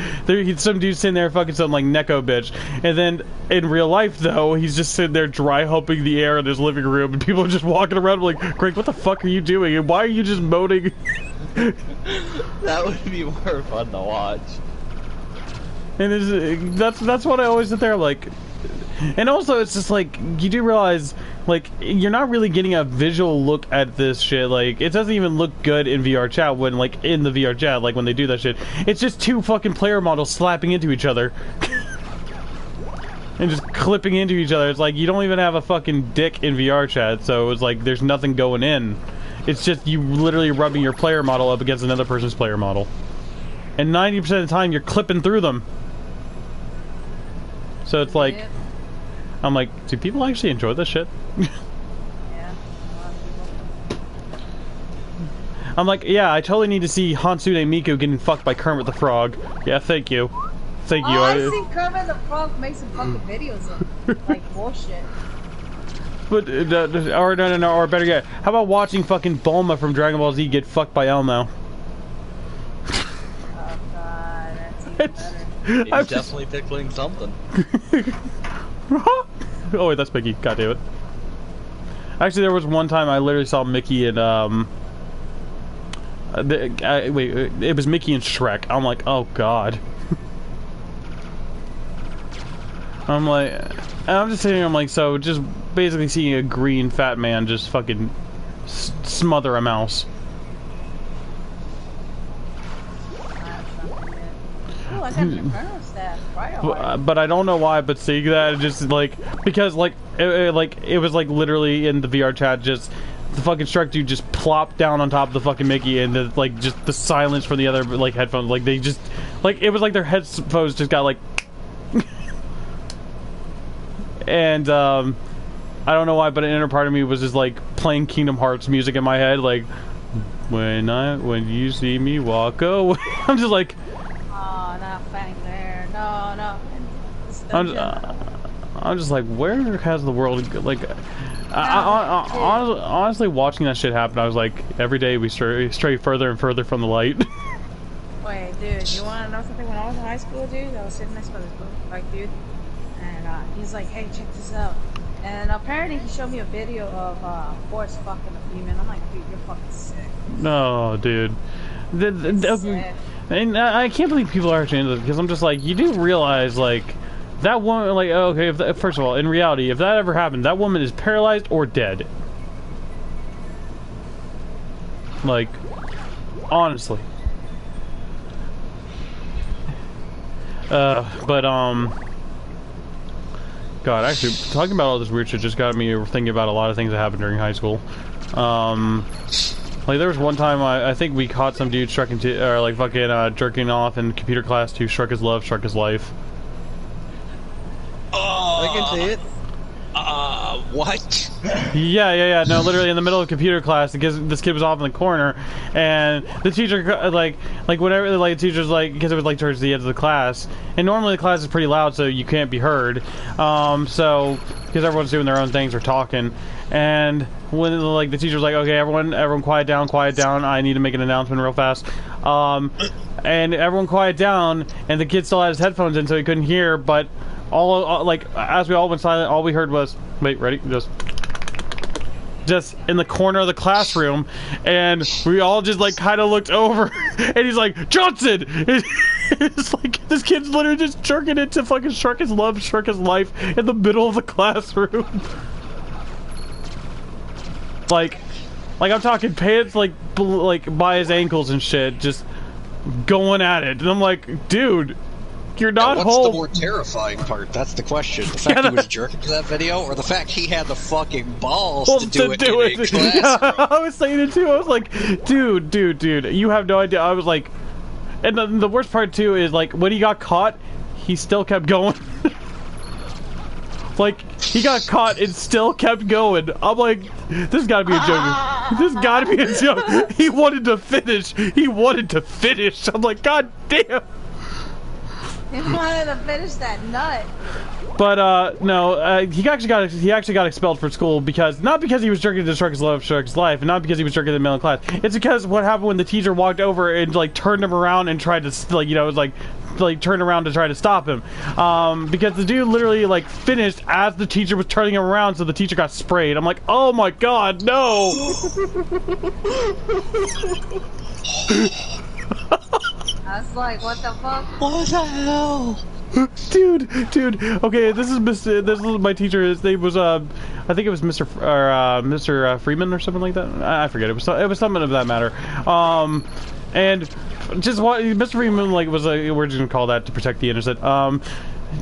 Some dude's sitting there fucking something like Neko bitch, and then in real life though, he's just sitting there dry humping the air in his living room, and people are just walking around like, Greg, what the fuck are you doing? And why are you just moaning? That would be more fun to watch. And that's what I always sit there like. And also, it's just like, you do realize, like, you're not really getting a visual look at this shit. Like, it doesn't even look good in VR chat when, like, in the VR chat, like, when they do that shit. It's just two fucking player models slapping into each other. And just clipping into each other. It's like, you don't even have a fucking dick in VR chat, so it's like, there's nothing going in. It's just you literally rubbing your player model up against another person's player model. And 90% of the time, you're clipping through them. So it's like... I'm like, do people actually enjoy this shit? Yeah, a lot of people. I'm like, yeah, I totally need to see Hatsune Miku getting fucked by Kermit the Frog. Yeah, thank you. Thank you. I see Kermit the Frog make some fucking videos of like bullshit. But, or no, or better yet, how about watching fucking Bulma from Dragon Ball Z get fucked by Elmo? Oh god, that's even better. He's definitely tickling something. Oh wait, that's Mickey. God damn it. Actually, there was one time I literally saw Mickey and wait, it was Mickey and Shrek. I'm like, oh god. I'm like, and I'm just sitting here, I'm like, so just basically seeing a green fat man just fucking smother a mouse. Oh, I got an Inferno staff. But I don't know why, but seeing that, just like, because like, it was like literally in the VR chat, just the fucking Shrek dude just plopped down on top of the fucking Mickey, and the, like, just the silence from the other, like, headphones, like, they just, like, it was like their headphones just got like, and I don't know why, but an inner part of me was just like playing Kingdom Hearts music in my head, like, when you see me walk away. I'm just like, oh, not Fang there. No. I'm just like, where has the world, like, honestly, watching that shit happen, I was like, every day we stray further and further from the light. Wait, dude, you want to know something? When I was in high school, dude, I was sitting next to this like dude, and he's like, hey, check this out. And apparently he showed me a video of Forrest fucking a female. I'm like, dude, you're fucking sick. No, dude. And I can't believe people are actually into this, because I'm just like, you do realize, like, that woman, like, okay, first of all, in reality, if that ever happened, that woman is paralyzed or dead. Like, honestly. God, actually, talking about all this weird shit just got me thinking about a lot of things that happened during high school. Like, there was one time I think we caught some dude jerking off in computer class to Struck His Love, Struck His Life. I can see it. What? Yeah. No, literally in the middle of computer class, because this kid was off in the corner, and the teacher, like whenever, like, the teacher's like, because it was like towards the end of the class, and normally the class is pretty loud, so you can't be heard. So because everyone's doing their own things or talking, and when like the teacher's like, okay, everyone quiet down, I need to make an announcement real fast. And everyone quiet down, and the kid still had his headphones in, so he couldn't hear, but all like, as we all went silent, all we heard was, wait, ready? Just in the corner of the classroom, and we all just like kind of looked over, and he's like, Johnson! It's like, this kid's literally just jerking it to fucking Struck His Love, Struck His Life in the middle of the classroom. like I'm talking pants like by his ankles and shit, just going at it, and I'm like, dude, you're not what's home. the more terrifying part? That's the question. The fact he was jerking to that video, or the fact he had the fucking balls to do it in a class? Yeah, I was saying it too. I was like, dude, you have no idea. I was like, and the worst part too is, like, when he got caught, he still kept going. Like, he got caught and still kept going. I'm like, this gotta be a joke. This gotta be a joke. He wanted to finish. I'm like, god damn. He wanted to finish that nut. But no, he actually got expelled from school, because not because he was jerking to Struck His Love, Struck His Life, and not because he was jerking in the middle of class. It's because what happened when the teacher walked over and like turned him around and tried to, like, you know, like turned around to try to stop him. Because the dude literally like finished as the teacher was turning him around, so the teacher got sprayed. I'm like, oh my god, no. I was like, what the fuck? What the hell? Dude. Okay, this is my teacher. His name was I think it was Mr. Freeman or something like that. I forget. It was something of that matter. And just what Mr. Freeman, like, was we're just gonna call that to protect the innocent.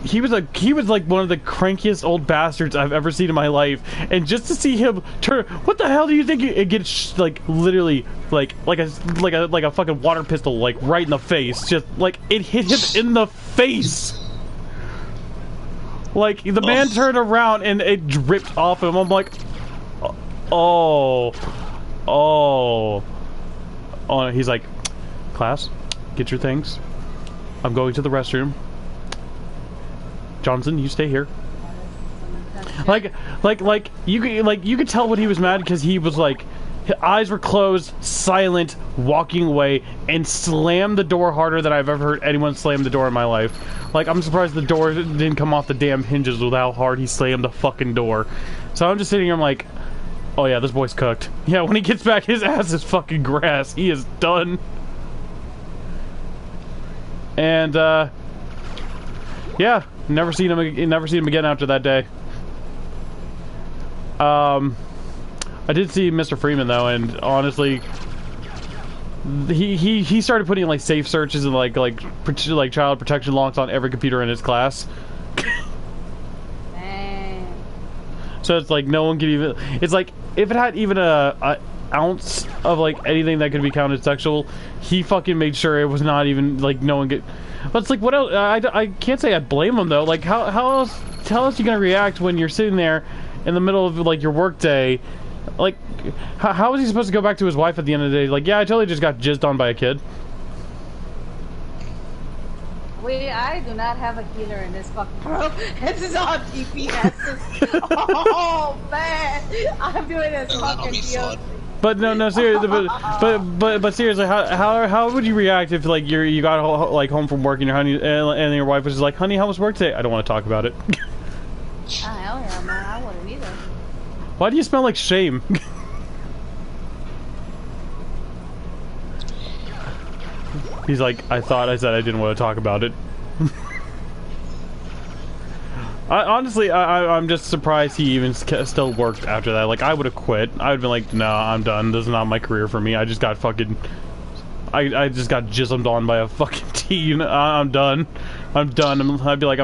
he was like one of the crankiest old bastards I've ever seen in my life, and just to see him turn, what the hell do you think it gets like literally like a fucking water pistol like right in the face, just like it hit him in the face. Like the man turned around and it dripped off him. I'm like, oh. He's like, class, get your things. I'm going to the restroom. Johnson, you stay here. Like you could tell when he was mad because he was like, his eyes were closed, silent, walking away, and slammed the door harder than I've ever heard anyone slam the door in my life. Like, I'm surprised the door didn't come off the damn hinges with how hard he slammed the fucking door. So I'm just sitting here, I'm like, oh yeah, this boy's cooked. Yeah, when he gets back, his ass is fucking grass. He is done. And yeah, never seen him again after that day. I did see Mr. Freeman though, and honestly, he started putting like safe searches and like child protection locks on every computer in his class. Dang. So it's like no one could even. It's like if it had even a ounce of like anything that could be counted sexual, he fucking made sure it was not even like no one get. But it's like what else? I can't say I blame him though. Like how else you gonna react when you're sitting there in the middle of like your work day? Like, how was he supposed to go back to his wife at the end of the day? Like, yeah, I totally just got jizzed on by a kid. Wait, I do not have a healer in this fucking bro. This is all DPS. Oh man, I'm doing this fucking deal. But no, seriously. But seriously, how would you react if like you got like home from work and your honey and your wife was just like, honey, how was work today? I don't want to talk about it. Oh hell yeah, man, I wouldn't either. Why do you smell like shame? He's like, I thought I said I didn't want to talk about it. Honestly, I'm just surprised he even still worked after that. Like, I would have quit. I would have been like, no, I'm done. This is not my career for me. I just got fucking... I just got jizzed on by a fucking teen. I'm done. I'd be like,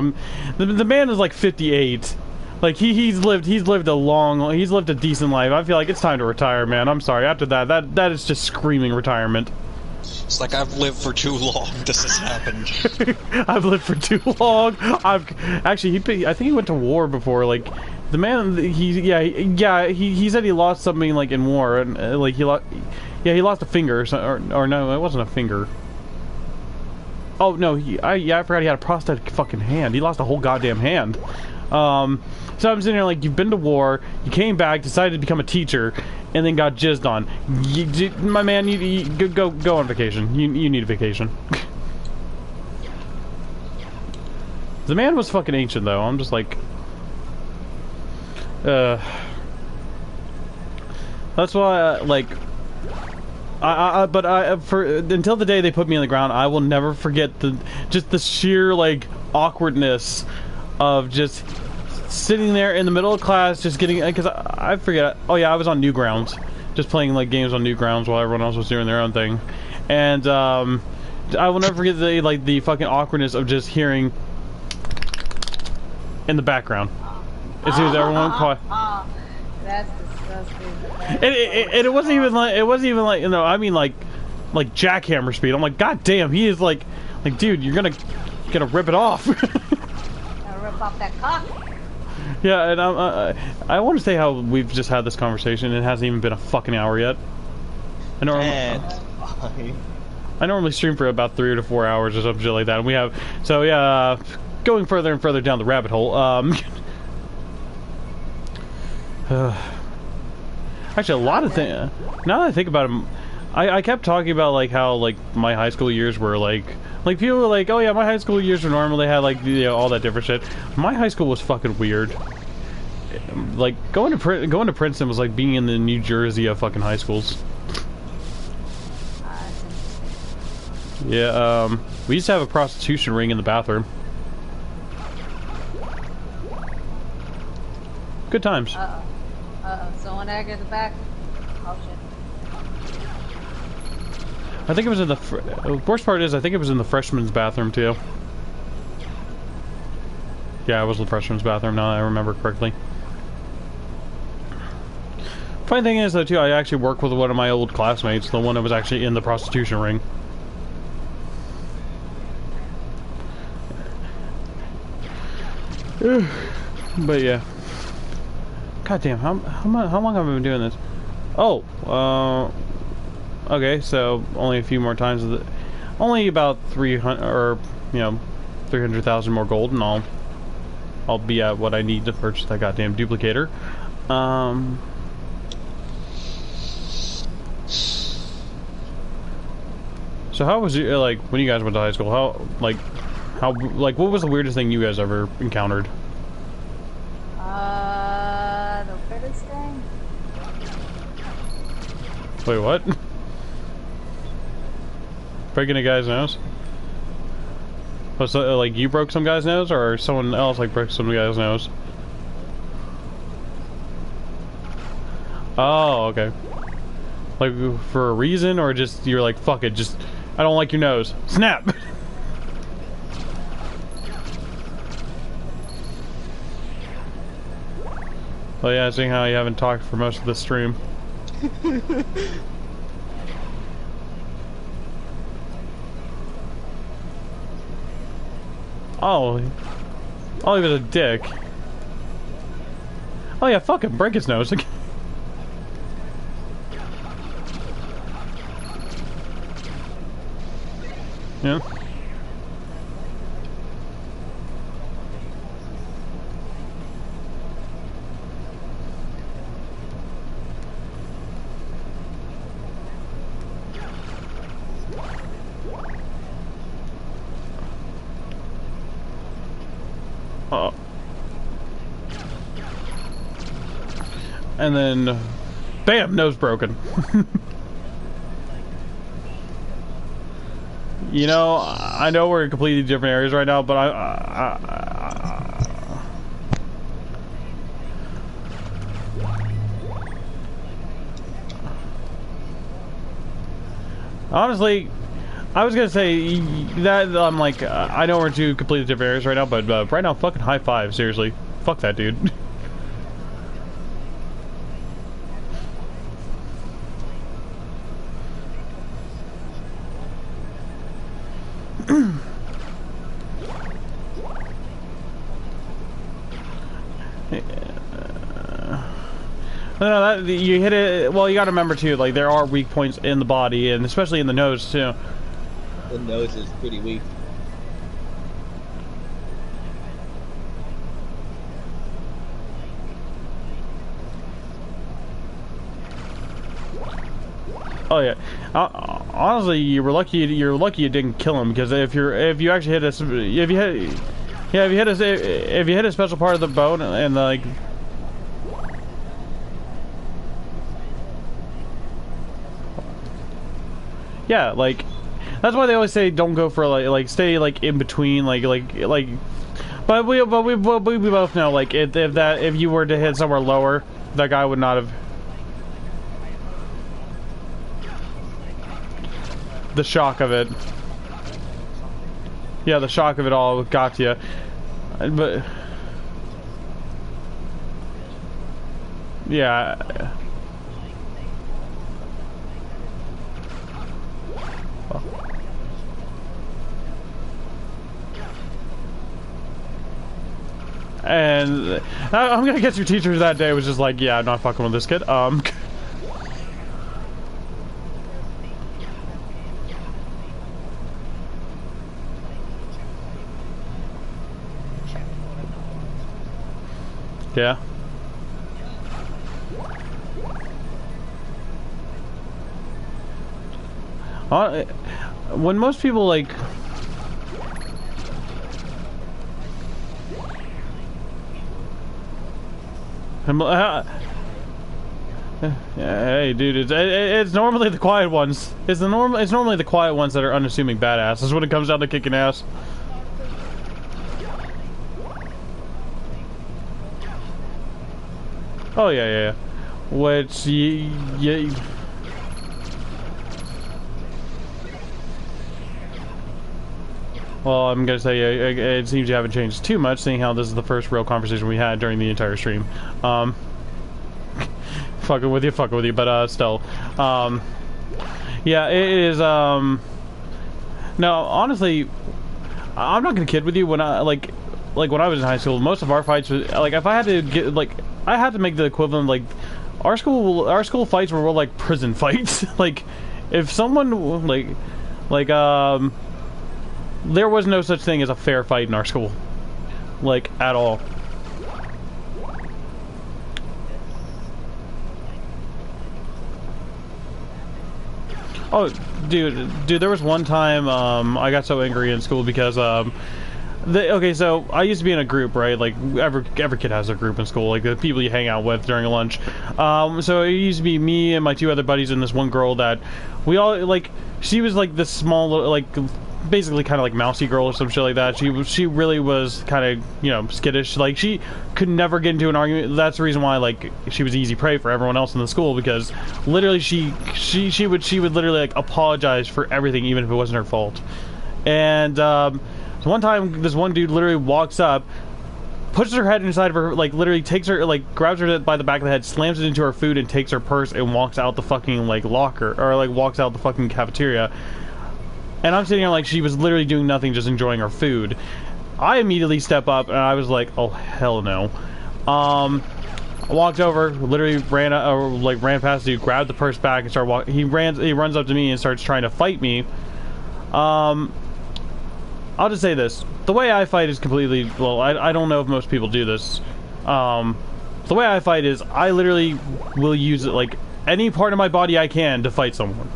the man is like 58. Like he's lived a decent life. I feel like it's time to retire, man. I'm sorry. After that is just screaming retirement. It's like I've lived for too long. This has happened. I've lived for too long. I think he went to war before. Like the man, he said he lost something like in war, and like he lost a finger or no, it wasn't a finger. Oh no, I forgot he had a prosthetic fucking hand. He lost a whole goddamn hand. So I'm sitting here like, you've been to war, you came back, decided to become a teacher, and then got jizzed on. My man, you go on vacation. You need a vacation. The man was fucking ancient though. I'm just like, that's why until the day they put me on the ground, I will never forget the sheer like awkwardness of just sitting there in the middle of class, just getting, because I forget. Oh yeah, I was on Newgrounds, just playing like games on Newgrounds while everyone else was doing their own thing, and I will never forget the fucking awkwardness of just hearing in the background as soon as everyone caught. That's disgusting. And it wasn't even like you know, I mean like jackhammer speed. I'm like, god damn, he is like dude, you're gonna rip it off. Rip off that cock. Yeah, and I want to say how we've just had this conversation. It hasn't even been a fucking hour yet. I normally stream for about 3 to 4 hours or something like that, and we have going further and further down the rabbit hole. Actually, a lot of things. Now that I think about it, I kept talking about like how like my high school years were like people were like, oh yeah, my high school years were normal. They had like all that different shit. My high school was fucking weird. Like going to Princeton was like being in the New Jersey of fucking high schools. Yeah, we used to have a prostitution ring in the bathroom. Good times. So when I get the back, oh shit. I think it was in the worst part is I think it was in the freshman's bathroom too. Yeah, it was the freshman's bathroom, now that I remember correctly. Funny thing is, though, too, I actually work with one of my old classmates, the one that was actually in the prostitution ring. But yeah. God damn, how long have I been doing this? Oh, okay, so only a few more times. Only about 300, or, 300,000 more gold, and I'll be at what I need to purchase that goddamn duplicator. So how was it, like, when you guys went to high school? What was the weirdest thing you guys ever encountered? The weirdest thing? Wait, what? Breaking a guy's nose? Was it, like, you broke some guy's nose, or someone else, like, broke some guy's nose? Oh, okay. Like, for a reason, or just, you're like, fuck it, just, I don't like your nose. Snap! Well, yeah, seeing how you haven't talked for most of the stream. Oh, he was a dick. Oh yeah, fuck him, break his nose. Yeah. Uh-oh. And then, bam, nose broken. You know, I know we're in completely different areas right now, but honestly, I was gonna say that I'm like, I know we're in two completely different areas right now, but right now, fucking high five, seriously. Fuck that dude. No, you hit it. Well, you got to remember too. Like there are weak points in the body, and especially in the nose too. The nose is pretty weak. Oh yeah. Honestly, you were lucky. You're lucky you didn't kill him, because if you actually hit if you hit a special part of the bone and like. Yeah, like that's why they always say don't go for like stay like in between like but we both know like if you were to hit somewhere lower, that guy would not have. The shock of it. Yeah, the shock of it all got to you. But yeah. And I'm gonna guess your teacher that day was just like, yeah, I'm not fucking with this kid. Yeah. When most people like. Hey, dude, it's normally the quiet ones. It's normally the quiet ones that are unassuming badasses when it comes down to kicking ass. Oh yeah. Which yeah. Well, I'm gonna say it seems you haven't changed too much, seeing how this is the first real conversation we had during the entire stream. Fucking with you, but still. Yeah, it is, no, honestly, I'm not gonna kid with you, when I, like when I was in high school, most of our fights was, like, if I had to get, like, I had to make the equivalent, like, our school fights were more like prison fights. Like, if someone, there was no such thing as a fair fight in our school. Like, at all. Oh, dude, there was one time, I got so angry in school because, okay, so I used to be in a group, right? Like, every kid has a group in school, like the people you hang out with during lunch. So it used to be me and my two other buddies and this one girl that we all, like, she was like this small, like, basically kind of like mousy girl or some shit like that. She really was kind of, you know, skittish. Like, she could never get into an argument. That's the reason why, like, she was easy prey for everyone else in the school, because literally she would literally, like, apologize for everything, even if it wasn't her fault. And so one time this one dude literally walks up, pushes her head inside of her, like, literally takes her, like, grabs her by the back of the head, slams it into her food, and takes her purse and walks out the fucking, like, locker, or, like, walks out the fucking cafeteria. And I'm sitting here like she was literally doing nothing, just enjoying her food. I immediately step up and I was like, oh hell no. I walked over, literally ran past the dude, grabbed the purse back and started walking. He runs up to me and starts trying to fight me. I'll just say this. The way I fight is completely, well, I don't know if most people do this. The way I fight is I literally will use it, like, any part of my body I can to fight someone.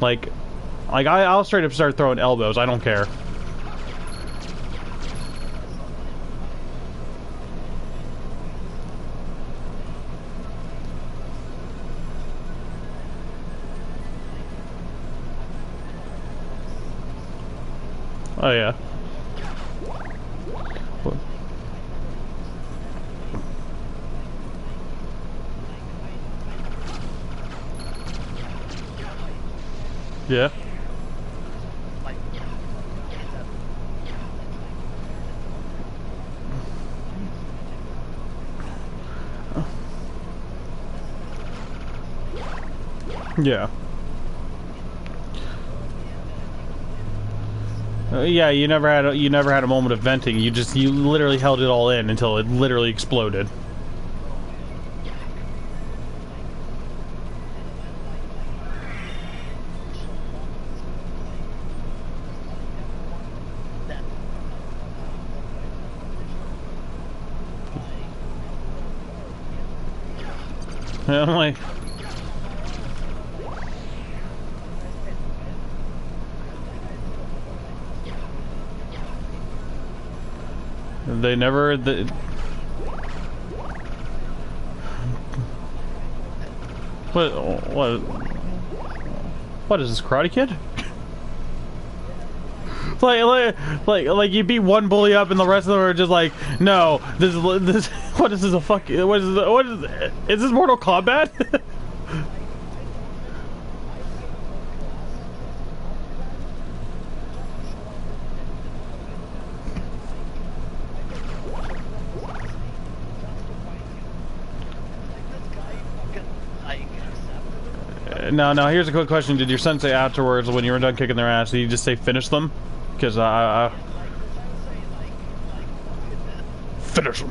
Like I'll straight up start throwing elbows. I don't care. Oh yeah. What? Yeah. Yeah. Yeah, you never had a moment of venting. You literally held it all in until it literally exploded. I'm like, they never. What is this, Karate Kid? like you beat one bully up and the rest of them are just like, no, this what is this, a fuck, what is this Mortal Kombat? Now, here's a quick question. Did your sensei afterwards, when you were done kicking their ass, did you just say finish them? Because finish them.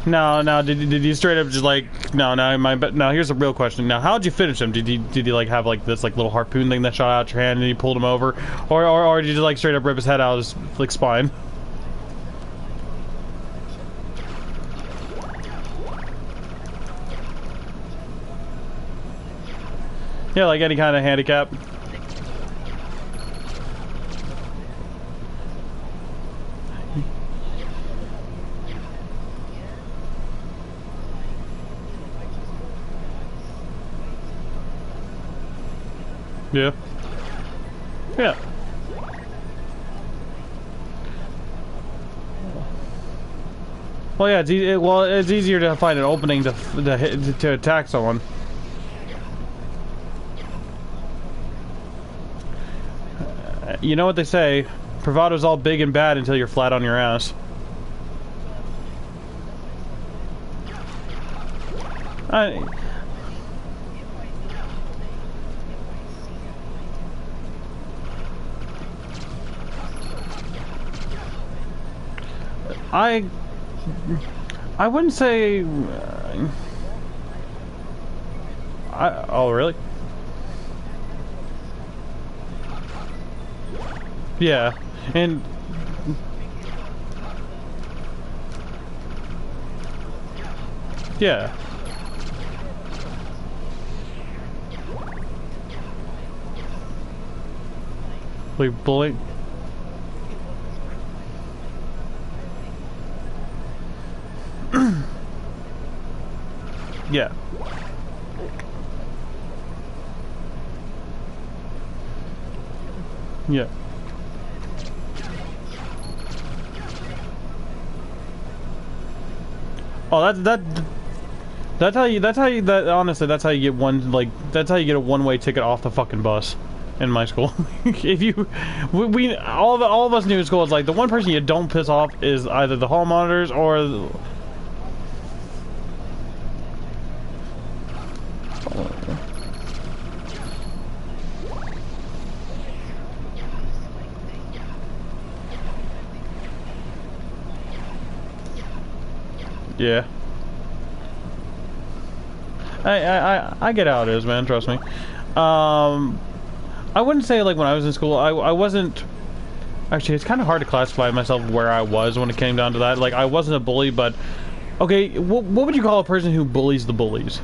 No, did you straight up just like, now here's a real question. Now, how'd you finish him? Did you like have like this like little harpoon thing that shot out your hand and you pulled him over? Or did you like straight up rip his head out of his like spine? Yeah, like any kind of handicap. Yeah. Yeah. Well, yeah, it's easier to find an opening to attack someone. You know what they say, bravado's all big and bad until you're flat on your ass. I wouldn't say... oh, really? Yeah, and... yeah. We bully... yeah. Yeah. Oh, honestly, that's how you get one, like, that's how you get a one-way ticket off the fucking bus in my school. If you, all of us knew in school, it's like, the one person you don't piss off is either the hall monitors or yeah. I get how it is, man. Trust me. I wouldn't say like when I was in school, I wasn't. Actually, it's kind of hard to classify myself where I was when it came down to that. Like, I wasn't a bully, but okay, what would you call a person who bullies the bullies?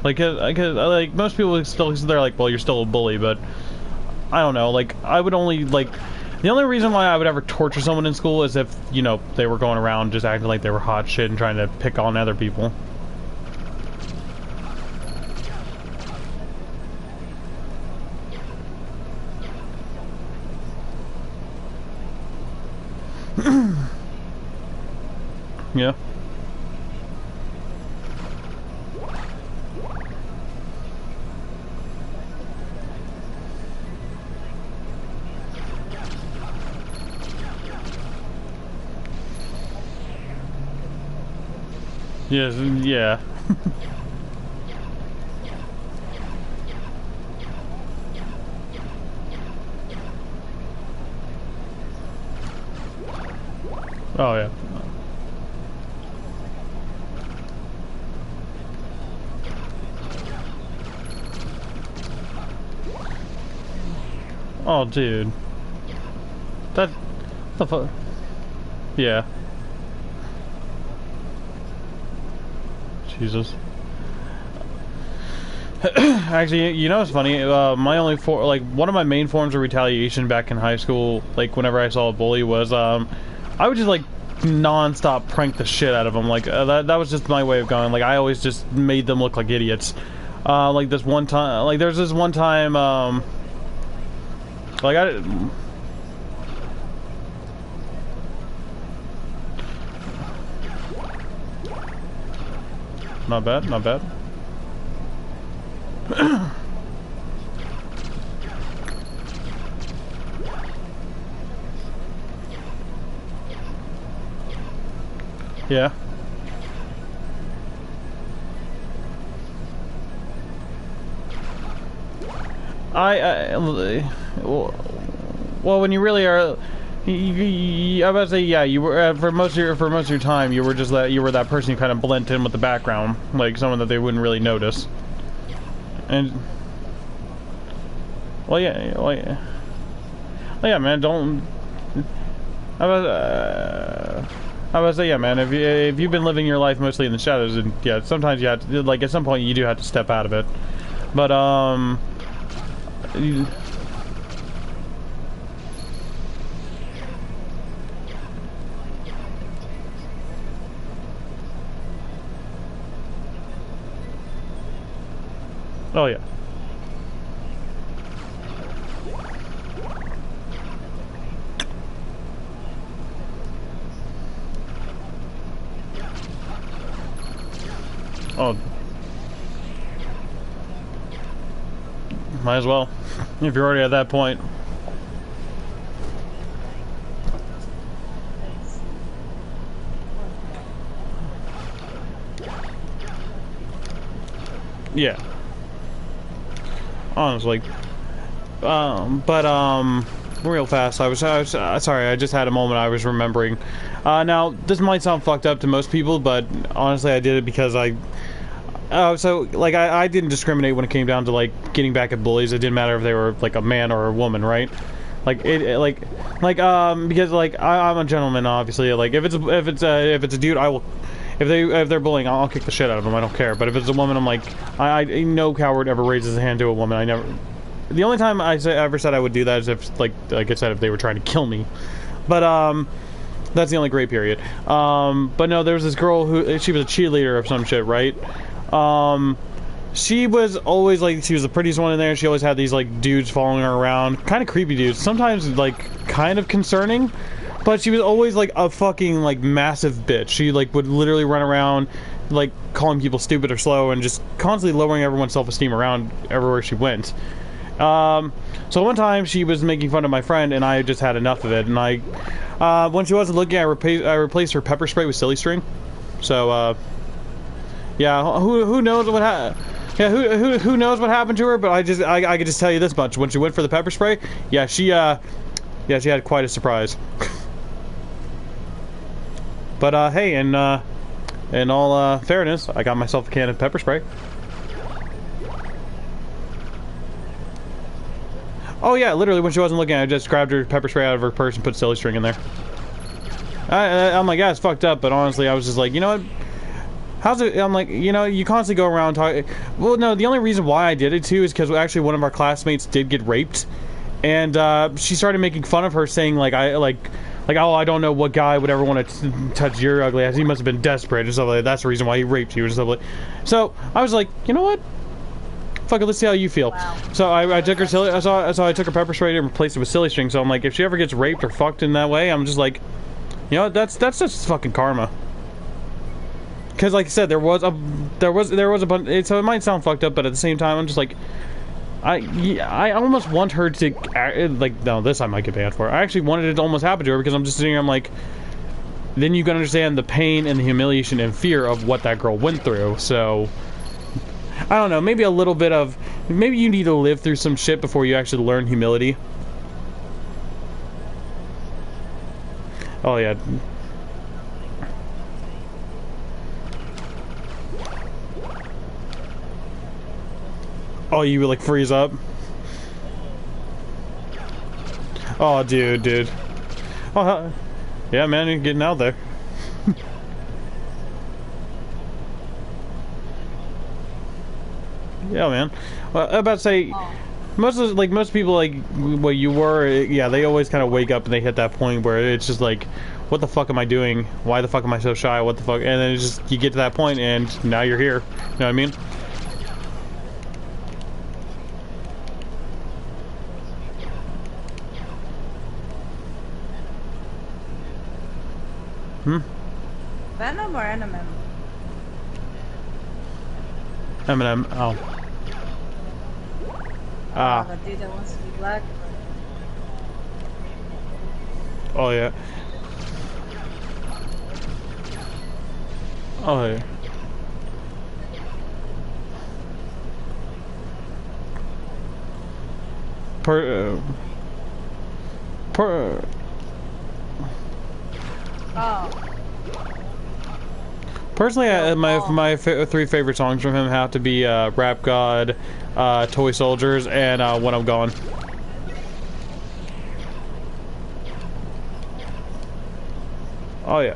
Like, like most people still they're like, well, you're still a bully, but I don't know. Like, I would only like. The only reason why I would ever torture someone in school is if, you know, they were going around just acting like they were hot shit and trying to pick on other people. Yeah. Yes, yeah. Oh, yeah. Oh, dude. That... the fuck? Yeah. Jesus. Actually, you know what's funny? My only one of my main forms of retaliation back in high school, like whenever I saw a bully, was I would just like non-stop prank the shit out of them. Like that was just my way of going. Like I always just made them look like idiots. Like this one time, like there's this one time, like I. Not bad, not bad. Yeah. Well, when you really are, I was about to say, yeah, you were for most of your time, you were just that person who kind of blend in with the background, like someone that they wouldn't really notice. And well, yeah, man, don't. I was say, yeah, man. If you've been living your life mostly in the shadows, and yeah, sometimes you have to, like, at some point you do have to step out of it. But oh yeah. Oh. Might as well. If you're already at that point. Yeah. Honestly. Real fast, I was sorry, I just had a moment I was remembering. Now, this might sound fucked up to most people, but honestly, I did it because I didn't discriminate when it came down to, like, getting back at bullies. It didn't matter if they were, like, a man or a woman, right? Like, because, like, I'm a gentleman, obviously. Like, if it's a dude, I will... If they're bullying, I'll kick the shit out of them. I don't care. But if it's a woman, I'm like, no coward ever raises a hand to a woman. I never. The only time I ever said I would do that is if, like I said, if they were trying to kill me. But that's the only gray period. But no, there was this girl who she was a cheerleader of some shit, right? She was always like she was the prettiest one in there. She always had these like dudes following her around, kind of creepy dudes. Sometimes like kind of concerning. But she was always, like, a fucking, like, massive bitch. She, like, would literally run around, like, calling people stupid or slow and just constantly lowering everyone's self-esteem around everywhere she went. So one time she was making fun of my friend, and I just had enough of it. And when she wasn't looking, I replaced her pepper spray with silly string. So, yeah, who knows what happened? Yeah, who knows what happened to her? But I could just tell you this much: when she went for the pepper spray, yeah, she had quite a surprise. But, hey, in all fairness, I got myself a can of pepper spray. Oh, yeah, literally, when she wasn't looking, I just grabbed her pepper spray out of her purse and put silly string in there. I'm like, yeah, it's fucked up, but honestly, I was just like, you know what? How's it? I'm like, you know, you constantly go around talking. Well, no, the only reason why I did it, too, is because actually one of our classmates did get raped. And, she started making fun of her, saying, like, oh, I don't know what guy would ever want to touch your ugly ass. He must have been desperate or something like that. That's the reason why he raped you or something like that. So, I was like, you know what? Fuck it, let's see how you feel. Wow. So, I took her silly... So I took her pepper spray and replaced it with silly string. So, I'm like, if she ever gets raped or fucked in that way, I'm just like, you know, that's just fucking karma. Because, like I said, there was a bunch... So, it might sound fucked up, but at the same time, I'm just like... I almost want her to, like, no, this I might get banned for. I actually wanted it to almost happen to her because I'm just sitting here, I'm like, then you can understand the pain and the humiliation and fear of what that girl went through, so, I don't know, maybe a little bit of, maybe you need to live through some shit before you actually learn humility. Oh, yeah. Oh, you like freeze up? Oh, dude. Oh, yeah, man, you're getting out there. Yeah, man. Well, I'm about to say, most people, like, what you were, yeah, they always kind of wake up and they hit that point where it's just like, what the fuck am I doing? Why the fuck am I so shy? What the fuck? And then it's just, you get to that point and now you're here. You know what I mean? Venom or Eminem? Eminem. Oh. Ah. The dude that wants to be black. Oh yeah. Oh yeah. Oh. Personally, my three favorite songs from him have to be Rap God, Toy Soldiers, and When I'm Gone. Oh yeah.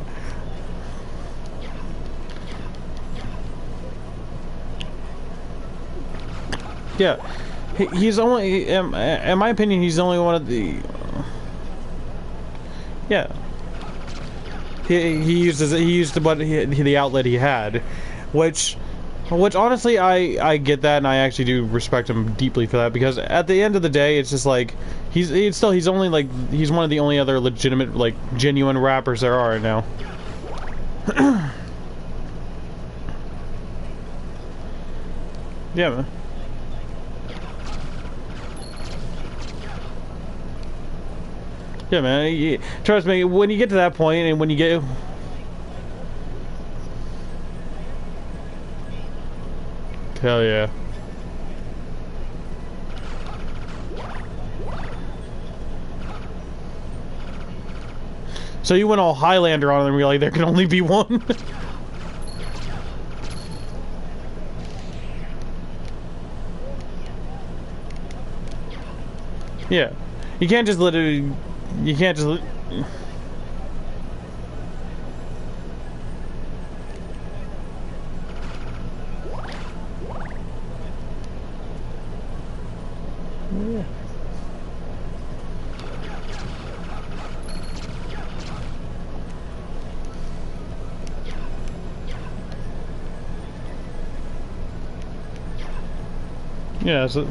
Yeah. He's only, in my opinion, he's only one of the... Yeah. He used the outlet he had, which honestly I get that, and I actually do respect him deeply for that, because at the end of the day it's just like he's one of the only other legitimate, like, genuine rappers there are right now. Yeah, man. Yeah, man. Trust me, when you get to that point, and when you get... Hell yeah. So you went all Highlander on them and you're like, there can only be one? Yeah. You can't just literally... You can't just... Yeah. Yeah, so...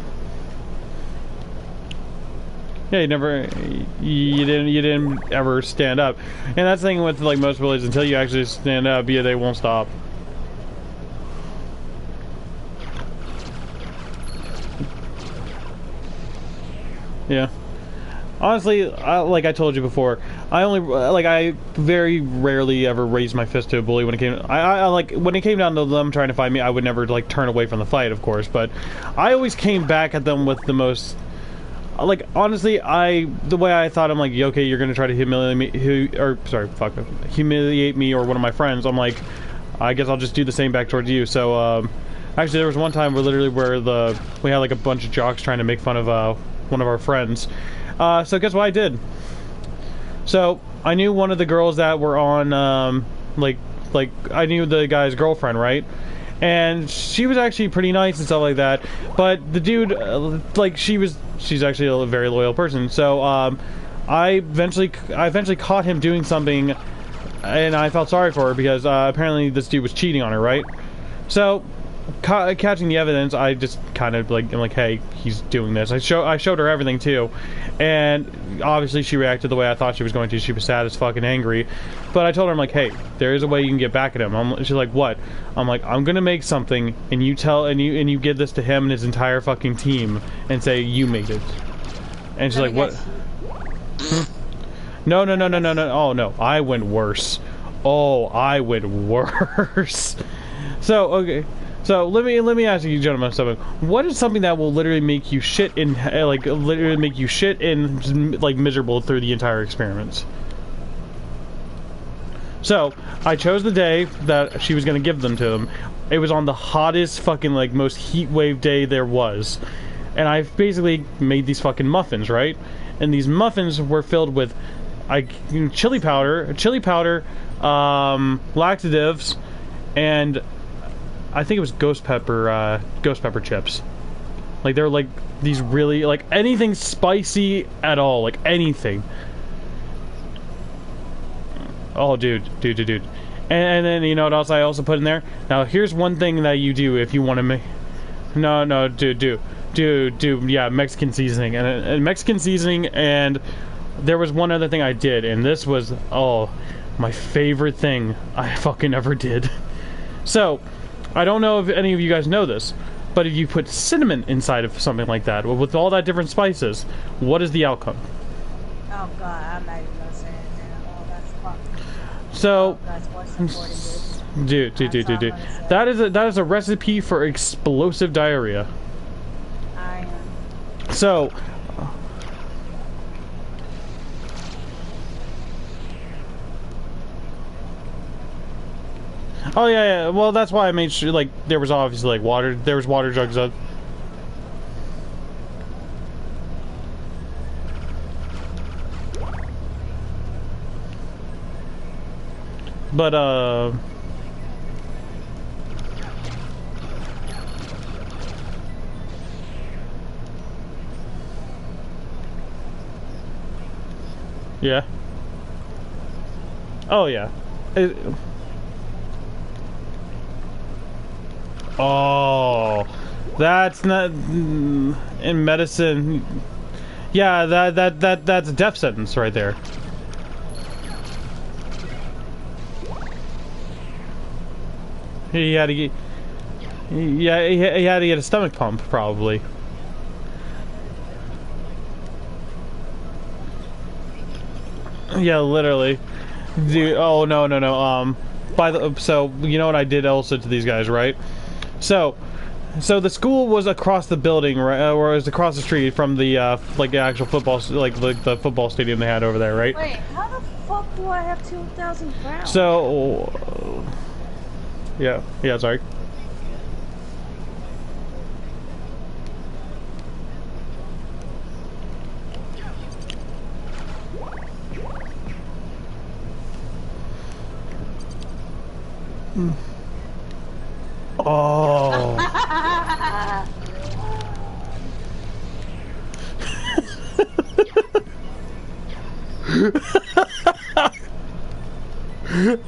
Yeah, you didn't ever stand up. And that's the thing with, like, most bullies, until you actually stand up, yeah, they won't stop. Yeah. Honestly, like I told you before, I very rarely ever raised my fist to a bully when it came. I like when it came down to them trying to fight me, I would never like turn away from the fight, of course. But I always came back at them with the most. Like honestly, the way I thought, I'm like, okay, you're gonna try to humiliate me, humiliate me or one of my friends. I'm like, I guess I'll just do the same back towards you. So actually, there was one time where we had like a bunch of jocks trying to make fun of one of our friends. So guess what I did? So I knew one of the girls that were on, like I knew the guy's girlfriend, right? And she was actually pretty nice and stuff like that. But the dude, like she's actually a very loyal person. So I eventually caught him doing something, and I felt sorry for her because apparently this dude was cheating on her, right? So catching the evidence, I just kind of like, I'm like, hey, he's doing this. I showed her everything too, and obviously she reacted the way I thought she was going to. She was sad as fucking angry, but I told her, I'm like, hey, there is a way you can get back at him. She's like, what? I'm like, I'm gonna make something, and you give this to him and his entire fucking team, and say you made it. And she's like, what? No. Oh no, I went worse. Oh, I went worse. So okay. So let me ask you gentlemen something. What is something that will literally make you shit in like miserable through the entire experiments? So I chose the day that she was gonna give them to them. It was on the hottest fucking like most heat wave day there was, and I basically made these fucking muffins, right? And these muffins were filled with chili powder, laxatives, and I think it was ghost pepper chips. Like they're like these really like anything spicy at all, like anything. Oh, dude. And then you know what else I also put in there? Now here's one thing that you do if you want to make. No, dude. Yeah, Mexican seasoning and Mexican seasoning, and there was one other thing I did, and this was my favorite thing I fucking ever did. So. I don't know if any of you guys know this, but if you put cinnamon inside of something like that, with all that different spices, what is the outcome? Oh god, I'm not even gonna say it now. Oh, that's fucking... So, dude. That is a recipe for explosive diarrhea. I am. So, oh yeah. Well, that's why I made sure like there was obviously like water. There was water jugs up. But yeah. Oh yeah. Oh, that's not in medicine. Yeah, that's a death sentence right there. He had to get. Yeah, he had to get a stomach pump, probably. Yeah, literally. Dude, oh, no. So, you know what I did also to these guys, right? So the school was across the building, right, or it was across the street from the, like, the actual football, like, the football stadium they had over there, right? Wait, how the fuck do I have 2,000 crowns? So, yeah, sorry. Oh.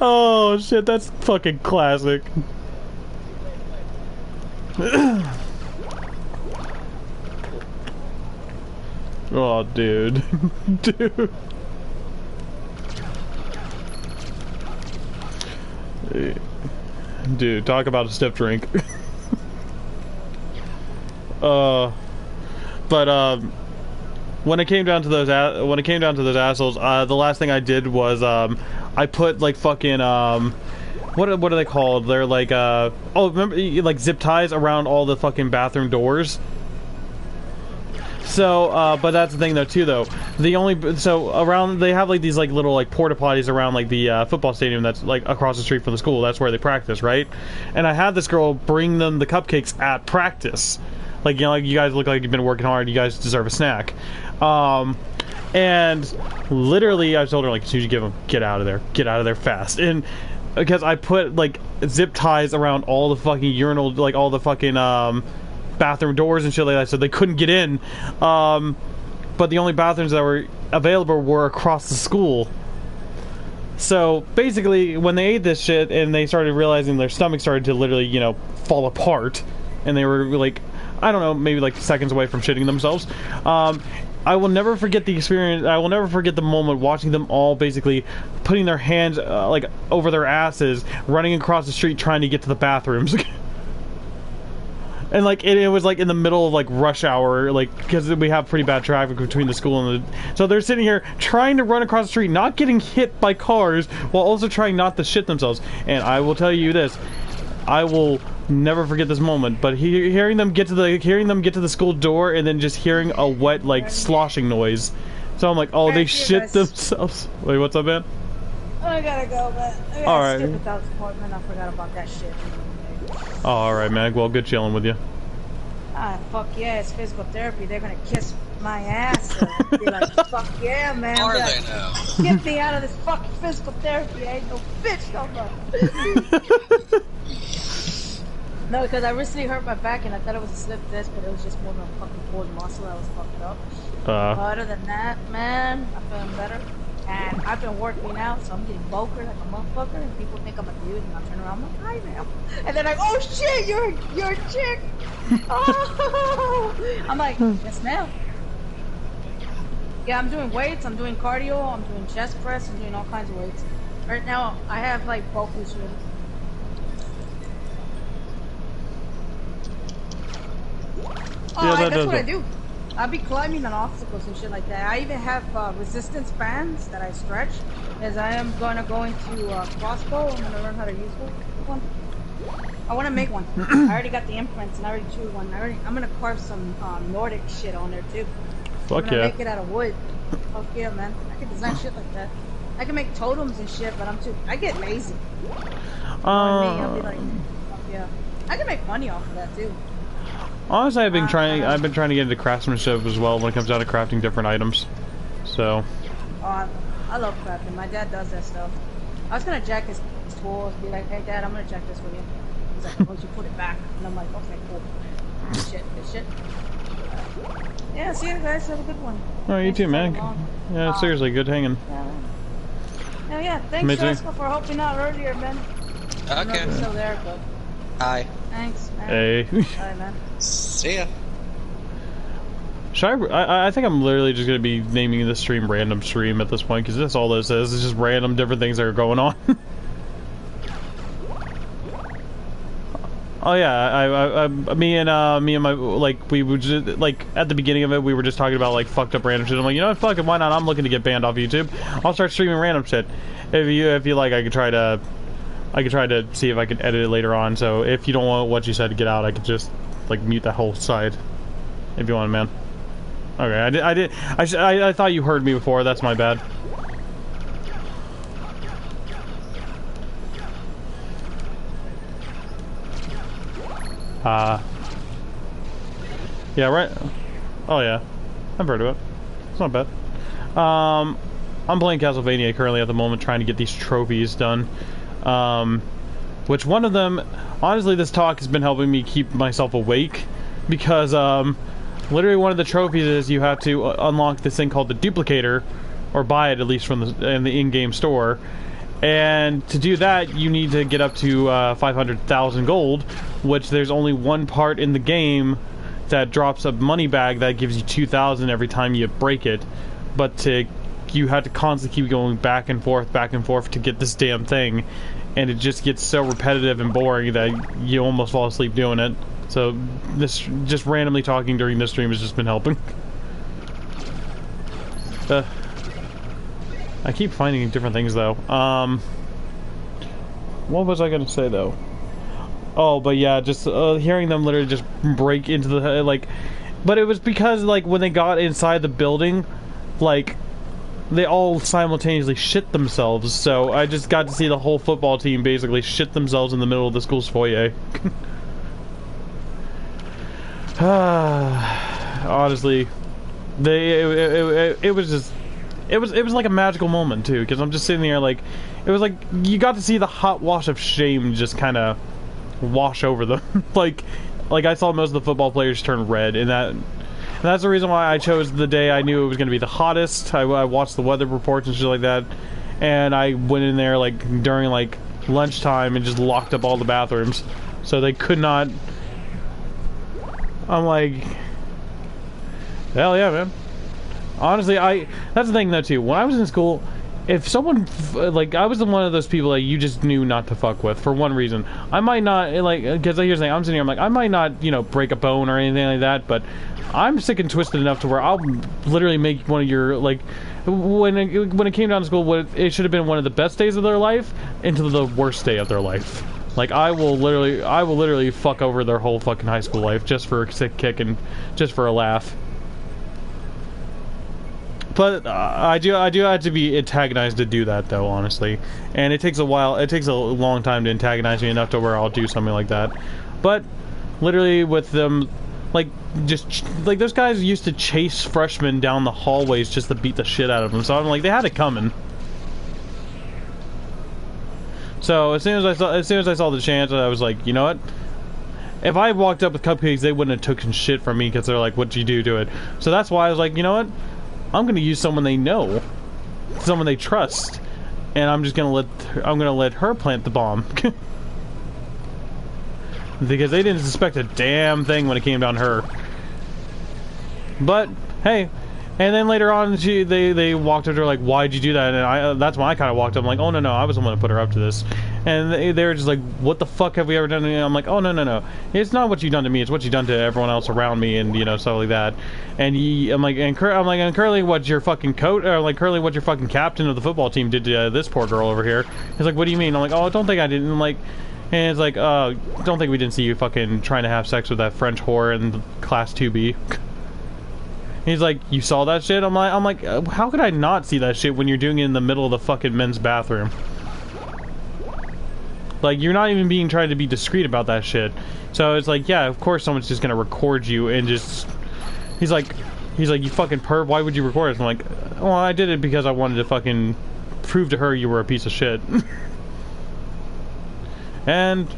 Oh shit, that's fucking classic. Oh dude. Dude. Dude, talk about a stiff drink. When it came down to those assholes, the last thing I did was I put like fucking what are they called? They're like oh, remember, like zip ties around all the fucking bathroom doors. So, but that's the thing though too though. Around they have like these like little like porta potties around like the football stadium that's like across the street from the school. That's where they practice, right? And I had this girl bring them the cupcakes at practice. Like, you know, like, you guys look like you've been working hard. You guys deserve a snack. And literally I told her, like, as soon as you give them, get out of there fast. And because I put like zip ties around all the fucking urinal, like all the fucking bathroom doors and shit like that, so they couldn't get in. But the only bathrooms that were available were across the school. So basically, when they ate this shit and they started realizing their stomach started to literally, you know, fall apart, and they were like, I don't know, maybe like seconds away from shitting themselves. I will never forget the experience. I will never forget the moment watching them all basically putting their hands like over their asses, running across the street trying to get to the bathrooms. And like it was like in the middle of like rush hour, like because we have pretty bad traffic between the school and so they're sitting here trying to run across the street, not getting hit by cars, while also trying not to shit themselves. And I will tell you this, I will never forget this moment. But hearing them get to the school door and then just hearing a wet like sloshing noise, so I'm like, oh, they shit themselves. Wait, what's up, man? I gotta go, man. I got a stupid doctor's appointment. I forgot about that shit. Oh, alright, man. Well, good chilling with you. Ah, fuck yeah, it's physical therapy. They're gonna kiss my ass and be like, fuck yeah, man. Are they now? Get me out of this fucking physical therapy. I ain't no bitch no more. No, because I recently hurt my back and I thought it was a slip disc, but it was just more of a fucking pulled muscle that was fucked up. Other than that, man, I'm feeling better. And I've been working out, so I'm getting bulkier like a motherfucker, and people think I'm a dude, and I turn around, I'm like, hi, ma'am. And they're like, oh shit, you're a chick. Oh. I'm like, yes, ma'am. Yeah, I'm doing weights, I'm doing cardio, I'm doing chest press, I'm doing all kinds of weights. Right now, I have like bulky shit. Oh, yeah, that's what I do. I'll be climbing on obstacles and shit like that. I even have resistance bands that I stretch, as I am gonna go into crossbow. I'm gonna learn how to use one. I want to make one. I already got the imprints and I already drew one. I'm gonna carve some Nordic shit on there too. Fuck I'm gonna yeah. make it out of wood. Fuck yeah, man. I can design shit like that. I can make totems and shit, but I get lazy. You know what I mean? I'll be like, fuck yeah. I can make money off of that too. Honestly, I've been trying to get into craftsmanship as well when it comes down to crafting different items. So. Oh, I love crafting. My dad does that stuff. I was gonna jack his tools, be like, hey dad, I'm gonna jack this with you. He's like, once you put it back, and I'm like, okay, cool. Good shit. Yeah, see you guys. Have a good one. Oh, you too, man. Yeah, seriously, good hanging. Yeah. Thanks, Jessica, for helping out earlier, man. Okay. I don't know if you're still there, but. Hi. Thanks, man. Hey. Bye, man. See ya. Should I think I'm literally just gonna be naming this stream Random Stream at this point, because that's all this is. It's just random different things that are going on. Oh yeah, me and my, like, we would just, like, at the beginning of it, we were just talking about, like, fucked up random shit. I'm like, you know what, fuck it, why not? I'm looking to get banned off YouTube. I'll start streaming random shit. If you like, I could try to see if I could edit it later on. So if you don't want what you said to get out, I could just, like, mute that whole side. If you want, man. Okay, I thought you heard me before. That's my bad. Yeah, right. Oh yeah, I've heard of it. It's not bad. I'm playing Castlevania currently at the moment, trying to get these trophies done. Which one of them, honestly, this talk has been helping me keep myself awake, because literally one of the trophies is you have to unlock this thing called the duplicator, or buy it at least from in the in-game store. And to do that, you need to get up to 500,000 gold, which there's only one part in the game that drops a money bag that gives you 2,000 every time you break it. But you have to constantly keep going back and forth to get this damn thing. And it just gets so repetitive and boring that you almost fall asleep doing it. So this, just randomly talking during this stream has just been helping. I keep finding different things though. What was I gonna say though? Oh, but yeah, just hearing them literally just break into the like, but it was because like when they got inside the building, like they all simultaneously shit themselves. So I just got to see the whole football team basically shit themselves in the middle of the school's foyer. Honestly, it was just. It was like a magical moment too, because I'm just sitting there like, it was like you got to see the hot wash of shame just kind of wash over them. like I saw most of the football players turn red, and that's the reason why I chose the day I knew it was going to be the hottest. I watched the weather reports and shit like that, and I went in there like during like lunchtime and just locked up all the bathrooms so they could not. I'm like, hell yeah, man. Honestly, that's the thing though too. When I was in school, if someone, like, I was one of those people that you just knew not to fuck with for one reason. I might not, like, because here's the thing, I'm sitting here, I'm like, I might not, you know, break a bone or anything like that, but I'm sick and twisted enough to where I'll literally make one of your, like, when it came down to school, it should have been one of the best days of their life into the worst day of their life. Like, I will literally fuck over their whole fucking high school life just for a sick kick and just for a laugh. But I do have to be antagonized to do that though, honestly. And it takes a while, it takes a long time to antagonize me enough to where I'll do something like that. But literally with them, like, just like those guys used to chase freshmen down the hallways just to beat the shit out of them. So I'm like, they had it coming. So as soon as I saw the chance, I was like, you know what? If I walked up with cupcakes, they wouldn't have taken shit from me because they're like, what'd you do to it? So that's why I was like, you know what? I'm gonna use someone they know, someone they trust, and I'm gonna let her plant the bomb because they didn't suspect a damn thing when it came down to her. But hey, and then later on, they walked up to her like, "Why'd you do that?" And that's when I kind of walked up. I'm like, "Oh no, I was the one to put her up to this." And they were just like, "What the fuck have we ever done to you?" I'm like, "Oh no, it's not what you've done to me. It's what you've done to everyone else around me, and you know, stuff like that." And I'm like, and Curly, what your fucking coat, or like Curly, what your fucking captain of the football team did to this poor girl over here? He's like, "What do you mean?" I'm like, "Oh, don't think I didn't." I'm like, and it's like, don't think we didn't see you fucking trying to have sex with that French whore in class 2B. He's like, you saw that shit? I'm like, how could I not see that shit when you're doing it in the middle of the fucking men's bathroom? Like, you're not even being trying to be discreet about that shit. So it's like, yeah, of course someone's just gonna record you and just... He's like, you fucking perv, why would you record us? I'm like, well, I did it because I wanted to fucking prove to her you were a piece of shit. and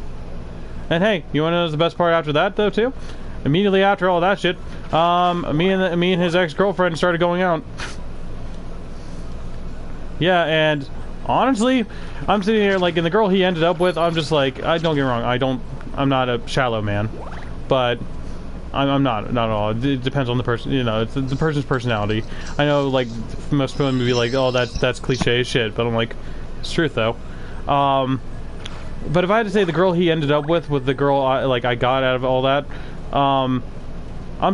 hey, you wanna know the best part after that, though, too? Immediately after all that shit, me and his ex-girlfriend started going out. Yeah, and honestly, I'm sitting here like, and the girl he ended up with, I'm just like, don't get me wrong, I'm not a shallow man, but I'm not at all. It depends on the person, you know, it's the person's personality. I know, like, most people would be like, oh, that's cliche as shit, but I'm like, it's truth though. But if I had to say the girl he ended up with the girl I got out of all that, I'm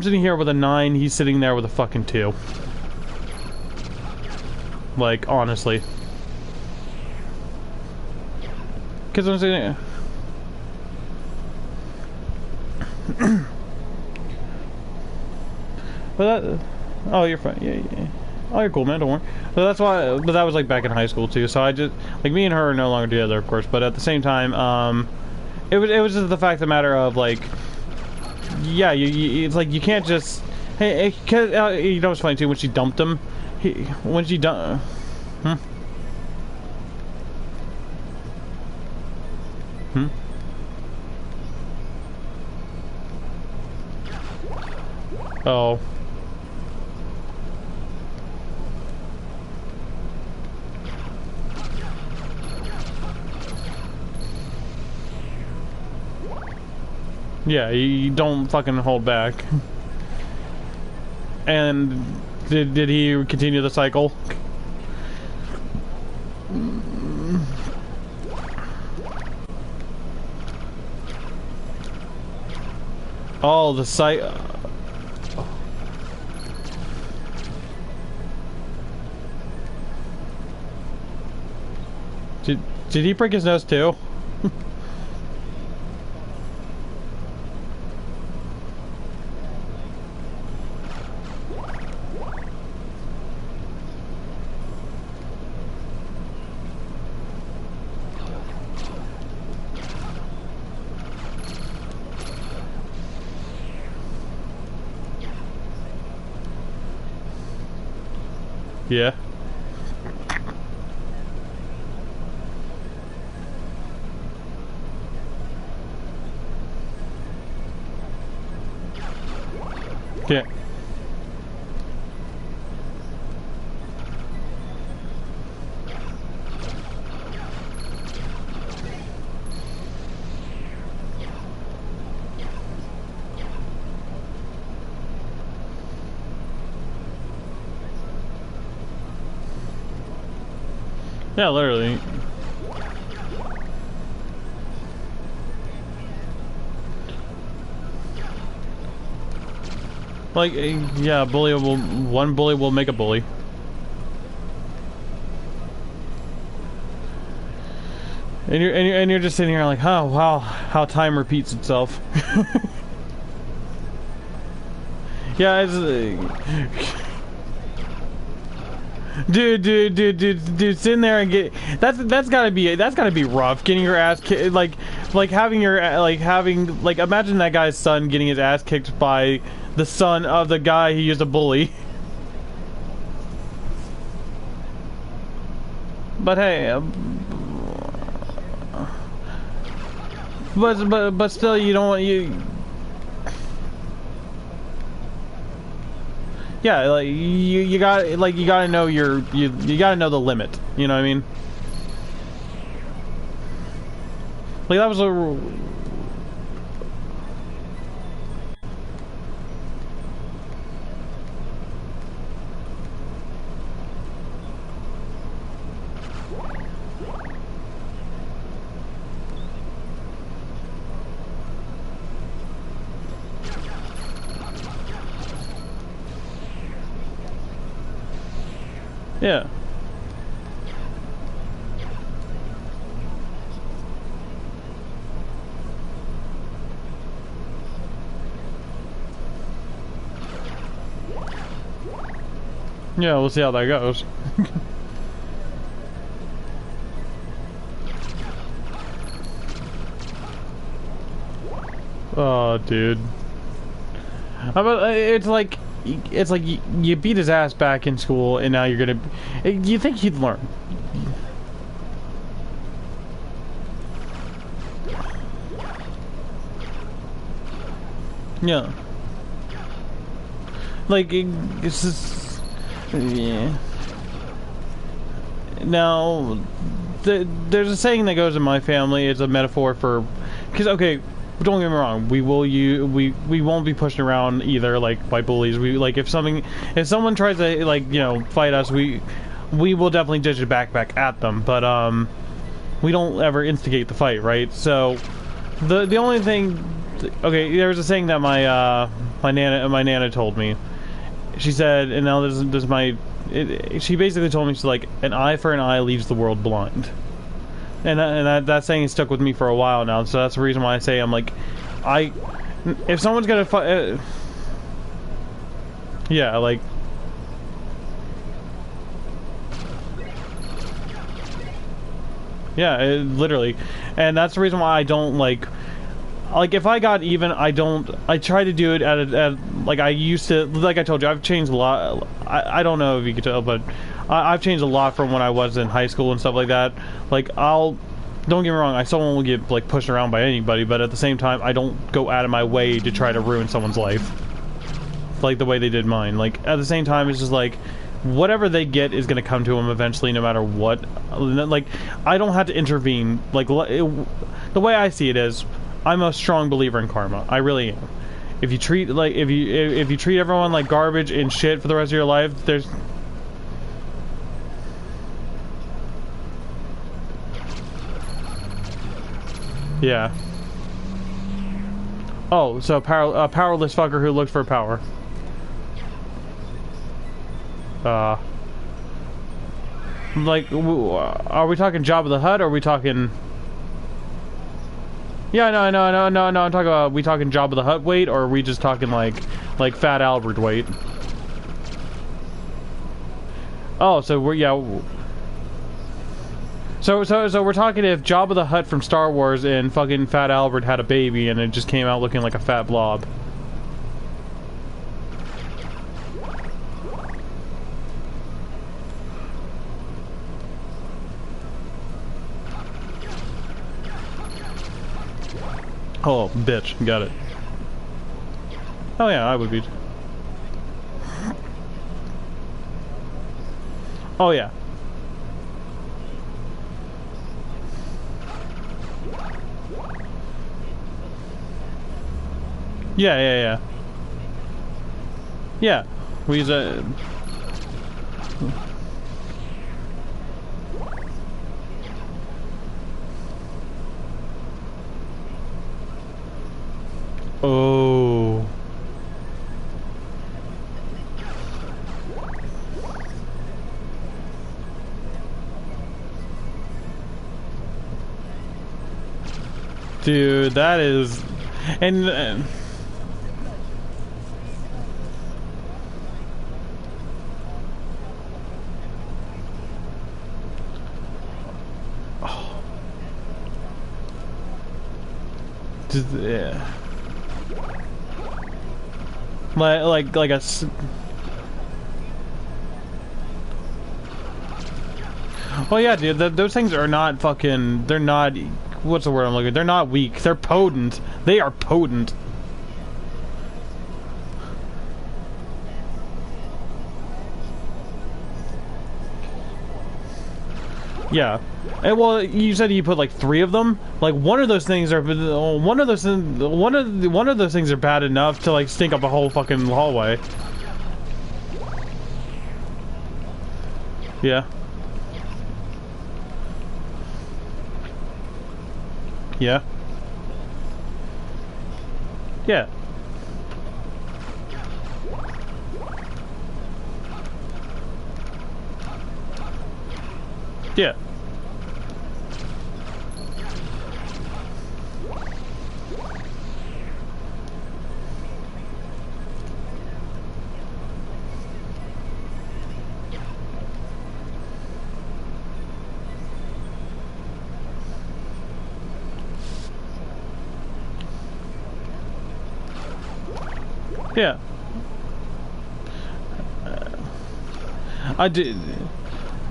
sitting here with a 9, he's sitting there with a fucking 2. Like, honestly. Because I'm saying... But that... Oh, you're fine. Yeah. Oh, you're cool, man. Don't worry. So that's why... But that was, like, back in high school, too. So I just... Like, me and her are no longer together, of course. But at the same time, it was just the fact of the matter of, like... Yeah, it's like, you can't just... Hey, cause, you know what's funny, too? When she dumped him... when she dumped... Oh. Yeah, you don't fucking hold back. And did he continue the cycle? Oh, the site. Did he break his nose too? Yeah. Yeah. Yeah, literally. Like, yeah, one bully will make a bully. And you're just sitting here like, oh wow, how time repeats itself. Yeah, it's dude, sitting there and get that's gotta be rough. Getting your ass having imagine that guy's son getting his ass kicked by the son of the guy he used to bully. But hey, but still, you don't want you. Yeah, like you gotta know you gotta know the limit. You know what I mean? Like that was a. Yeah. Yeah, we'll see how that goes. Oh, dude. It's like you beat his ass back in school, and now you're gonna. You think he'd learn? Yeah. Like it's just, yeah. Now, there's a saying that goes in my family. It's a metaphor for, because okay. Don't get me wrong. We won't be pushing around either, like by bullies. We like if someone tries to fight us, we will definitely dish it back at them. But we don't ever instigate the fight, right? So the only thing, okay, there was a saying that my nana told me. She said, and now this is my, she basically told me, she's like, an eye for an eye leaves the world blind. And that saying has stuck with me for a while now, so that's the reason why I say, I'm like, if someone's gonna fight, yeah, like, yeah, literally, and that's the reason why I don't like if I got even, I try to do it at like I used to, like I told you, I've changed a lot. I don't know if you could tell, but I've changed a lot from when I was in high school and stuff like that. Like, don't get me wrong, I still won't get like pushed around by anybody, but at the same time, I don't go out of my way to try to ruin someone's life, like the way they did mine. Like, at the same time, it's just like, whatever they get is going to come to them eventually, no matter what. Like, I don't have to intervene. Like, the way I see it is, I'm a strong believer in karma. I really am. If you treat if you treat everyone like garbage and shit for the rest of your life, there's yeah. Oh, so a powerless fucker who looked for power. Like, are we talking Jabba the Hutt, or are we talking? Yeah, no, I'm talking about, we talking Jabba the Hutt weight, or are we just talking like Fat Albert weight? Oh, so we're, yeah. So we're talking if Jabba the Hutt from Star Wars and fucking Fat Albert had a baby and it just came out looking like a fat blob. Oh, bitch. Got it. Oh yeah, I would be. Oh yeah. Yeah. Yeah. We use a... Oh. Dude, that is... And... oh. Just, yeah. Like a... Well, yeah, dude, those things are not fucking... They're not... What's the word I'm looking for? They're not weak. They're potent. They are potent. Yeah. And, well, you said you put like 3 of them. Like, one of those things are one of those things are bad enough to like stink up a whole fucking hallway. Yeah. Yeah. Yeah. Yeah. Yeah. I did,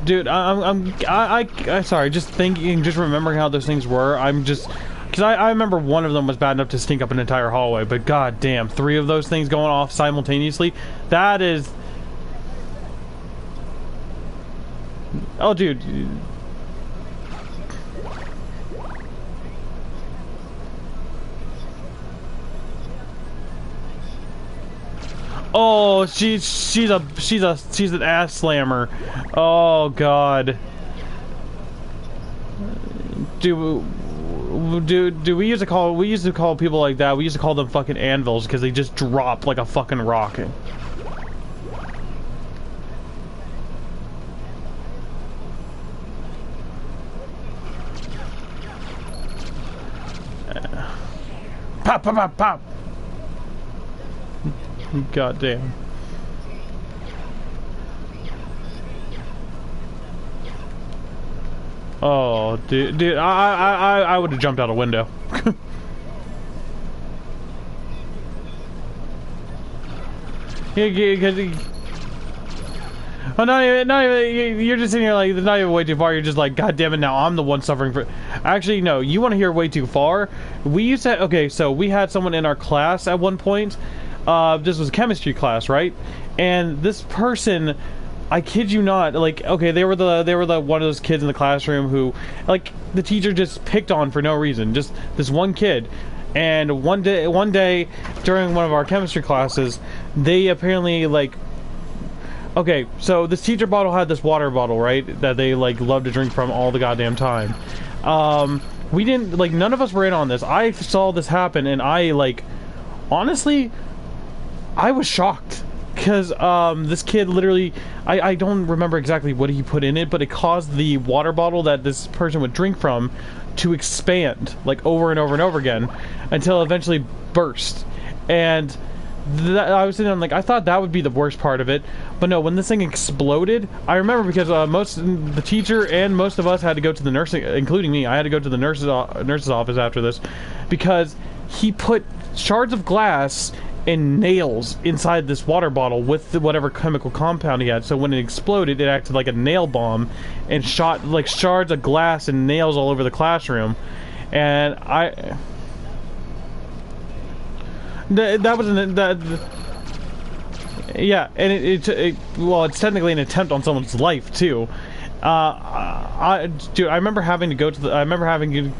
dude. I sorry. Just thinking, just remembering how those things were. I'm just, because I remember one of them was bad enough to stink up an entire hallway. But god damn, 3 of those things going off simultaneously. That is. Oh, dude. Oh, she's an ass slammer. Oh god. we used to call people like that, we used to call them fucking anvils because they just drop like a fucking rocket. Pop, pop, pop, pop. God damn. Oh, dude, I would have jumped out a window. Oh, not even, you're just sitting here like, it's not even way too far, you're just like, God damn it, now I'm the one suffering for... Actually, no, you want to hear way too far? We used to, okay, so we had someone in our class at one point, this was chemistry class, right? And this person, I kid you not, like, okay, they were the one of those kids in the classroom who, like, the teacher just picked on for no reason, just this one kid. And one day during one of our chemistry classes, they apparently, like, okay, so this teacher bottle had this water bottle, right, that they, like, love to drink from all the goddamn time. We didn't, like, none of us were in on this. I saw this happen, and I, like, honestly, I was shocked. Because, this kid literally, I don't remember exactly what he put in it, but it caused the water bottle that this person would drink from to expand, like, over and over and over again, until it eventually burst. And I was sitting there, I'm like, I thought that would be the worst part of it, but no, when this thing exploded, I remember because the teacher and most of us had to go to the nursing, including me, I had to go to the nurse's office after this, because he put shards of glass and nails inside this water bottle with whatever chemical compound he had, so when it exploded, it acted like a nail bomb and shot like shards of glass and nails all over the classroom. And that wasn't that. Yeah, and well, it's technically an attempt on someone's life too. Dude, I remember having to go to the. I remember having to.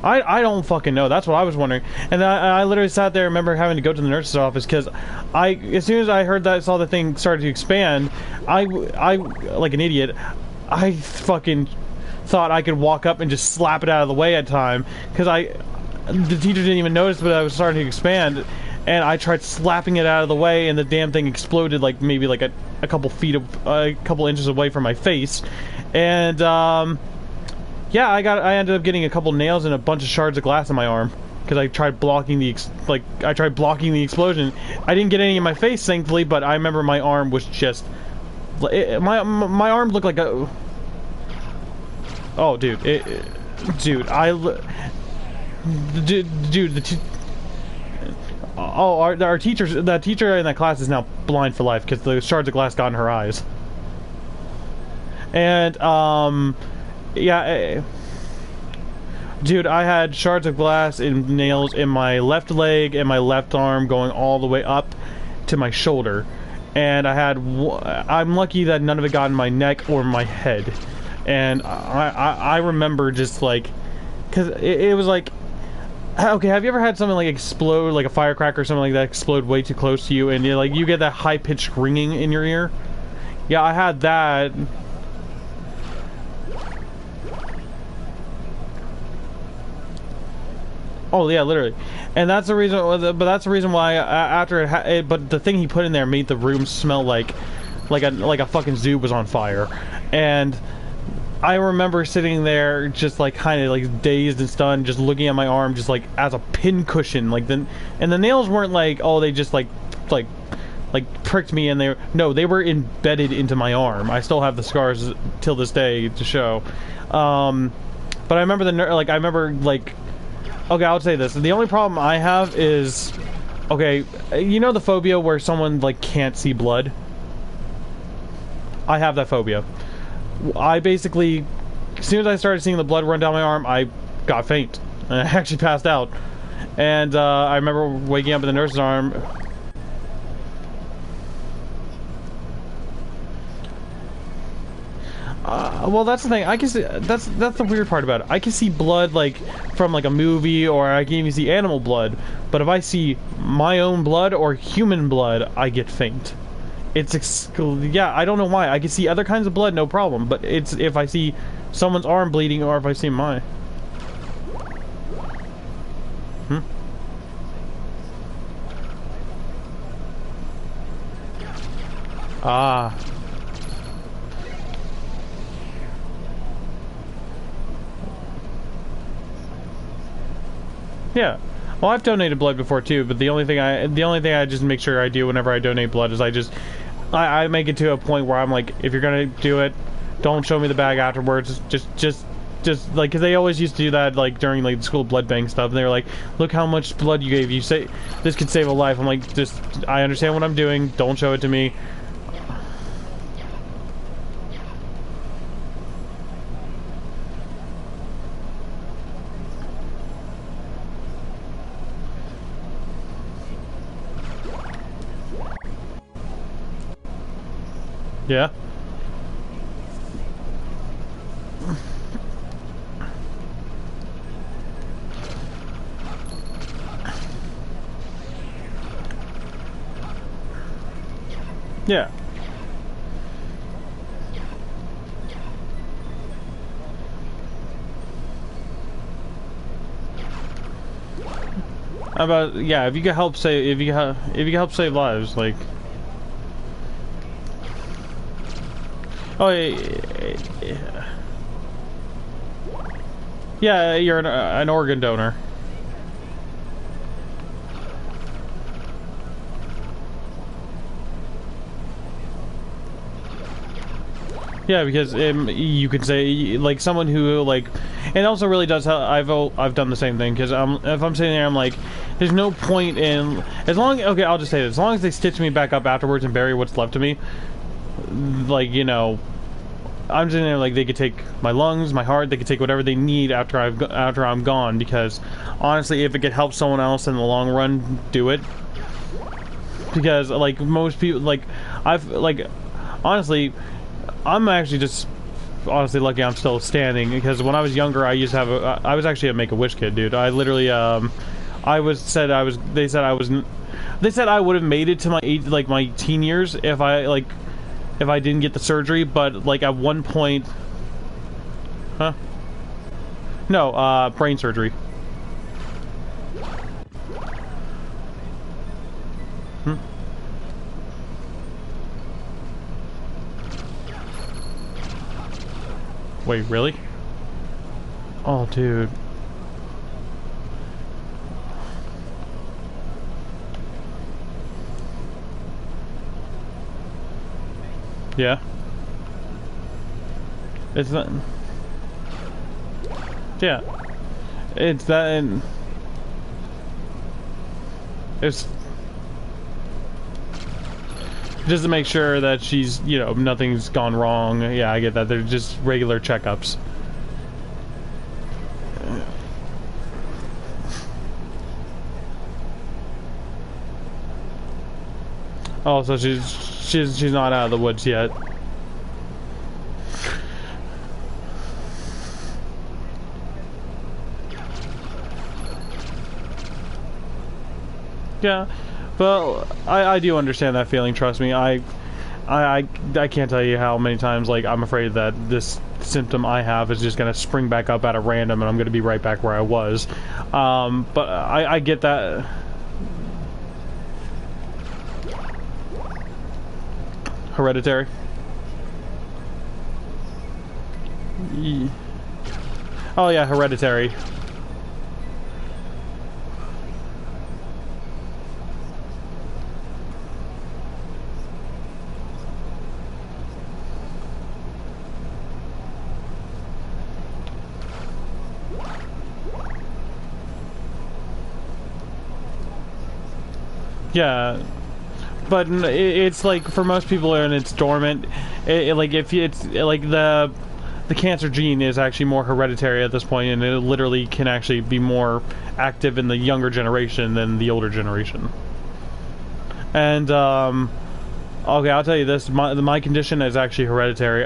I don't fucking know. That's what I was wondering. And I literally sat there. I remember having to go to the nurse's office because as soon as I heard that, saw the thing started to expand, I like an idiot, I fucking thought I could walk up and just slap it out of the way at time because the teacher didn't even notice, but I was starting to expand, and I tried slapping it out of the way, and the damn thing exploded like maybe like a couple inches away from my face, and yeah, I ended up getting a couple nails and a bunch of shards of glass in my arm because I tried blocking the explosion. I didn't get any in my face, thankfully, but I remember my arm was just my arm looked like a. Oh, dude, dude, our teacher, the teacher in that class is now blind for life because the shards of glass got in her eyes. And yeah, dude, I had shards of glass and nails in my left leg and my left arm going all the way up to my shoulder, and I'm lucky that none of it got in my neck or my head. And I remember just like, because it was like, okay, have you ever had something like explode, like a firecracker or something like that explode way too close to you, and you get that high-pitched ringing in your ear? Yeah, I had that. Oh yeah, literally, and that's the reason. But that's the reason why after but the thing he put in there made the room smell like a fucking zoo was on fire, and I remember sitting there just like kind of like dazed and stunned, just looking at my arm just like as a pin cushion, like and the nails weren't like, oh, they just like pricked me, and they were embedded into my arm. I still have the scars till this day to show. But I remember okay, I'll say this. The only problem I have is, okay, you know the phobia where someone like can't see blood? I have that phobia. I basically, as soon as I started seeing the blood run down my arm, I got faint. And I actually passed out. And I remember waking up in the nurse's arm. Well, that's the thing. I can see, that's the weird part about it. I can see blood like from like a movie, or I can even see animal blood. But if I see my own blood or human blood, I get faint. Yeah, I don't know why. I can see other kinds of blood, no problem. But it's if I see someone's arm bleeding or if I see mine. Ah. Yeah. Well, I've donated blood before too, but the only thing I just make sure I do whenever I donate blood is I make it to a point where I'm like, if you're gonna do it, don't show me the bag afterwards. Just like, cause they always used to do that, like during like the school blood bank stuff. And they were like, look how much blood you gave. You say this could save a life. I'm like, I understand what I'm doing. Don't show it to me. Yeah. Yeah. About, yeah, if you can help save, if you can help save lives, like. Oh yeah, yeah, you're an organ donor. Yeah, because you could say like someone who like, it also really does help. I've done the same thing because if I'm sitting there, I'm like, there's no point in okay, I'll just say this, as long as they stitch me back up afterwards and bury what's left of me, like, you know, I'm sitting there like they could take my lungs, my heart, they could take whatever they need after I'm gone, because honestly, if it could help someone else in the long run, do it. Because like most people, like honestly, I'm actually just honestly lucky I'm still standing, because when I was younger, I used to have I was actually a Make-A-Wish kid, dude. I literally they said I would have made it to my teen years if I didn't get the surgery, but like at one point, no, brain surgery. Wait, really? Oh, dude. Yeah. It's not. Yeah. It's that, and it's just to make sure that she's, you know, nothing's gone wrong. Yeah, I get that. They're just regular checkups. Oh, so she's not out of the woods yet. Yeah, well, I do understand that feeling. Trust me, I can't tell you how many times like I'm afraid that this symptom I have is just gonna spring back up at a random, and I'm gonna be right back where I was. But I get that. Hereditary. Oh yeah, Hereditary. Yeah, but it's like for most people, and it's dormant. Like if it's like the cancer gene is actually more hereditary at this point, and it literally can actually be more active in the younger generation than the older generation. And okay, I'll tell you this: my condition is actually hereditary.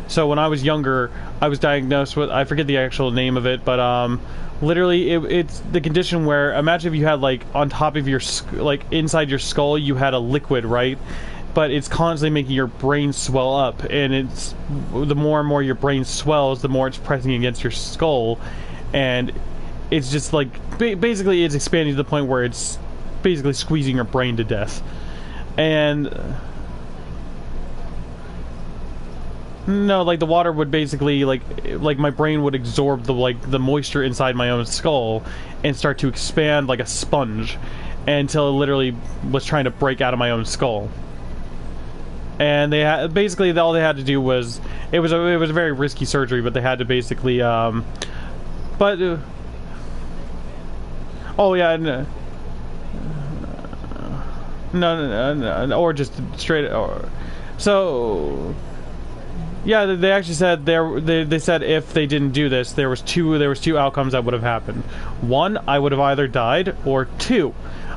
So when I was younger, I was diagnosed with, I forget the actual name of it, but literally it's the condition where, imagine if you had like on top of your like inside your skull you had a liquid, right? but it's constantly making your brain swell up, and it's the more and more your brain swells, the more it's pressing against your skull, and it's just like basically it's expanding to the point where it's basically squeezing your brain to death. And no, like the water would basically like my brain would absorb the moisture inside my own skull and start to expand like a sponge until it literally was trying to break out of my own skull. And they had basically all they had to do was it was a very risky surgery, but they had to basically oh yeah, no, or just straight or so. Yeah, they actually said they said if they didn't do this, there was two outcomes that would have happened. One, I would have either died, or two,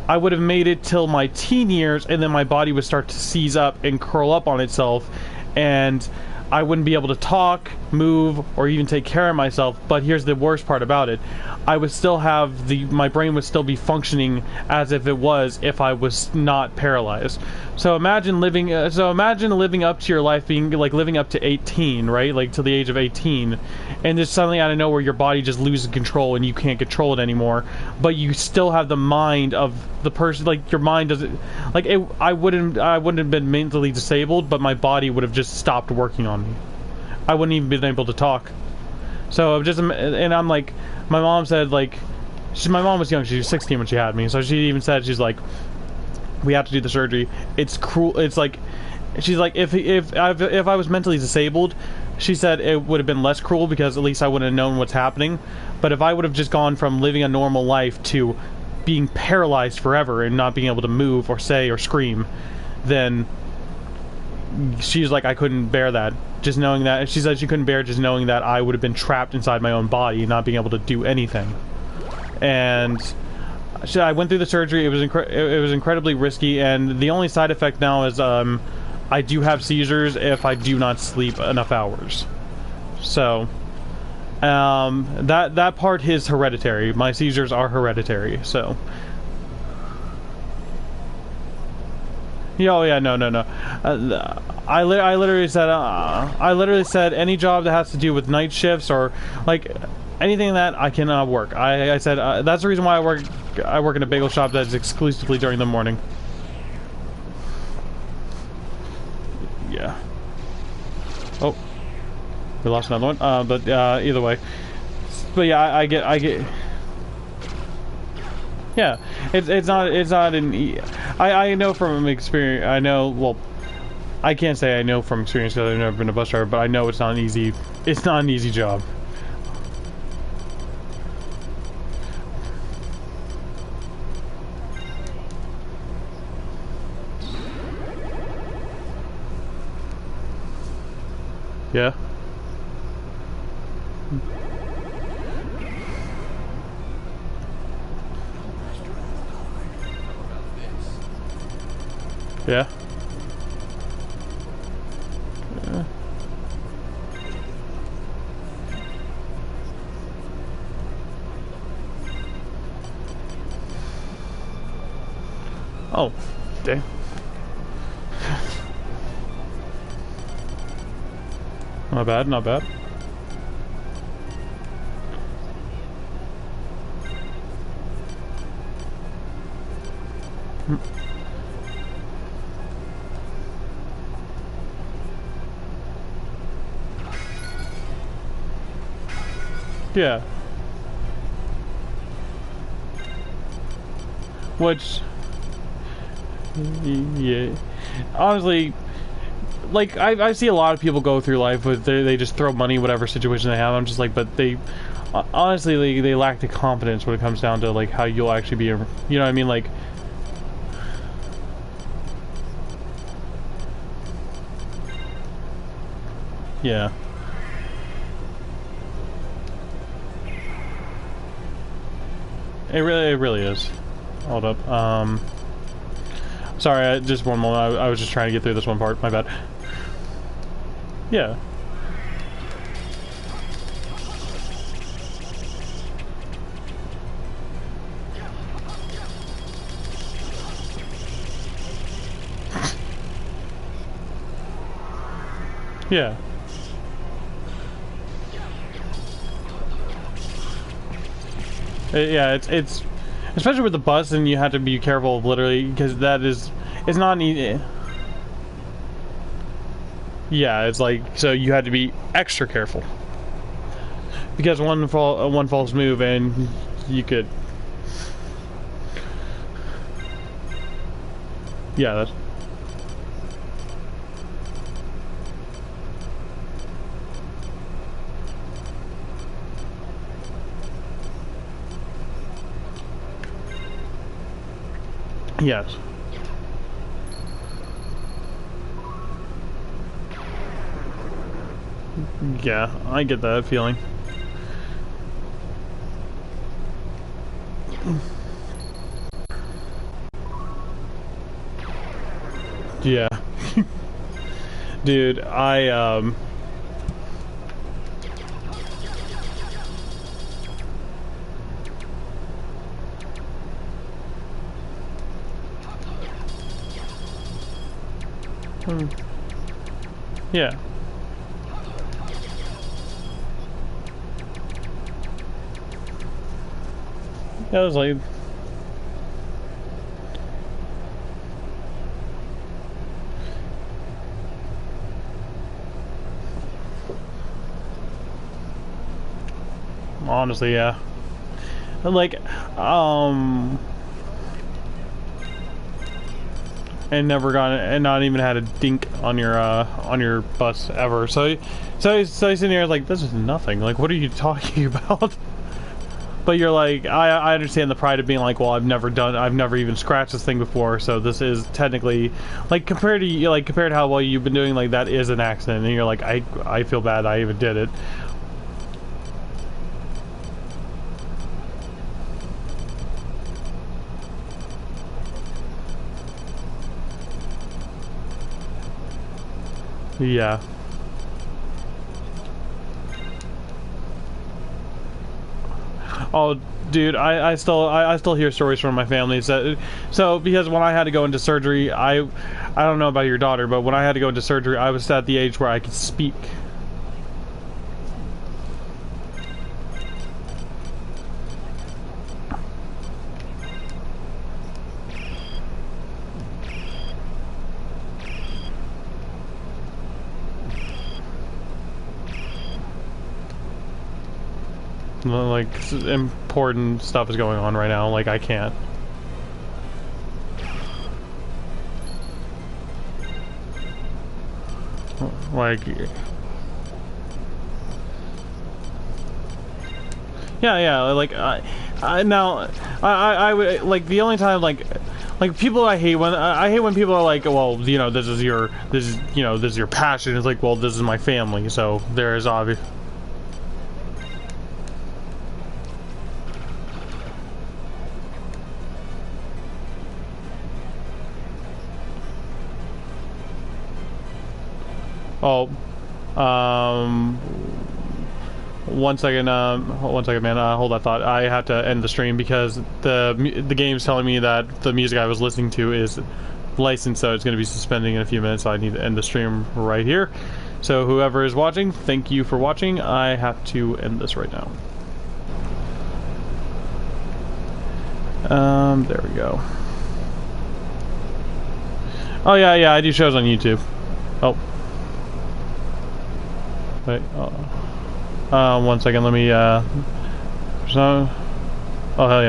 I would have made it till my teen years, and then my body would start to seize up and curl up on itself, and I wouldn't be able to talk, move, or even take care of myself. But here's the worst part about it: I would still have my brain would still be functioning as if it was if I was not paralyzed. So imagine living up to your life being like living up to 18, right? Like to the age of 18, and just suddenly out of nowhere your body just loses control and you can't control it anymore. But you still have the mind of the person. Like your mind doesn't like it. I wouldn't have been mentally disabled, but my body would have just stopped working on me. I wouldn't even been able to talk. So just, and I'm like, my mom said like, my mom was young. She was 16 when she had me. So she even said, she's like, we have to do the surgery. It's cruel. It's like, she's like, if I was mentally disabled, she said it would have been less cruel because at least I would have known what's happening. But if I would have just gone from living a normal life to being paralyzed forever and not being able to move or say or scream, then she's like, I couldn't bear that. Just knowing that, she said she couldn't bear just knowing that I would have been trapped inside my own body, not being able to do anything. And I went through the surgery. It was incredibly risky, and the only side effect now is I do have seizures if I do not sleep enough hours. So that part is hereditary. My seizures are hereditary. So yeah, oh yeah, no. I literally said any job that has to do with night shifts or like anything that I cannot work. I said that's the reason why I work in a bagel shop that's exclusively during the morning. Yeah. Oh, we lost another one. But either way. But yeah, I get. Yeah, it's not an. I know from experience. I know. Well, I can't say I know from experience because I've never been a bus driver, but I know it's not an easy. It's not an easy job. Yeah. Yeah. Oh, dang. Not bad, not bad. Yeah. Which, yeah, honestly, like I see a lot of people go through life with they just throw money whatever situation they have. I'm just like, but they honestly they lack the confidence when it comes down to like how you'll actually be, you know what I mean, like. Yeah. It really is. Hold up. Sorry, just one moment. I was just trying to get through this one part. My bad. Yeah. Yeah. Yeah, it's especially with the bus, and you have to be careful of literally, because it's not easy. Yeah, it's like, so you had to be extra careful because one false move and you could. Yeah, that's. Yes. Yeah, I get that feeling. Yeah. Dude, yeah. That was like. Honestly, yeah. Like, and never got and not even had a dink on your bus ever. So he's sitting here like, this is nothing. Like, what are you talking about? But you're like, I understand the pride of being like, well, I've never even scratched this thing before, so this is technically, like, compared to how well you've been doing, like, that is an accident, and you're like, I feel bad I even did it. Yeah. Oh, dude, I still hear stories from my family. So because when I had to go into surgery, I don't know about your daughter, but when I had to go into surgery, I was at the age where I could speak. Like, important stuff is going on right now. Like, I can't. Like, yeah. Like, I would like the only time like people I hate when people are like, well, you know, this is your passion. It's like, well, this is my family. So there is obvious. Oh, one second, man. Hold that thought. I have to end the stream because the game's telling me that the music I was listening to is licensed, so it's going to be suspending in a few minutes. So I need to end the stream right here. So whoever is watching, thank you for watching. I have to end this right now. There we go. Oh yeah. I do shows on YouTube. Oh. Wait, one second, let me, oh hell yeah.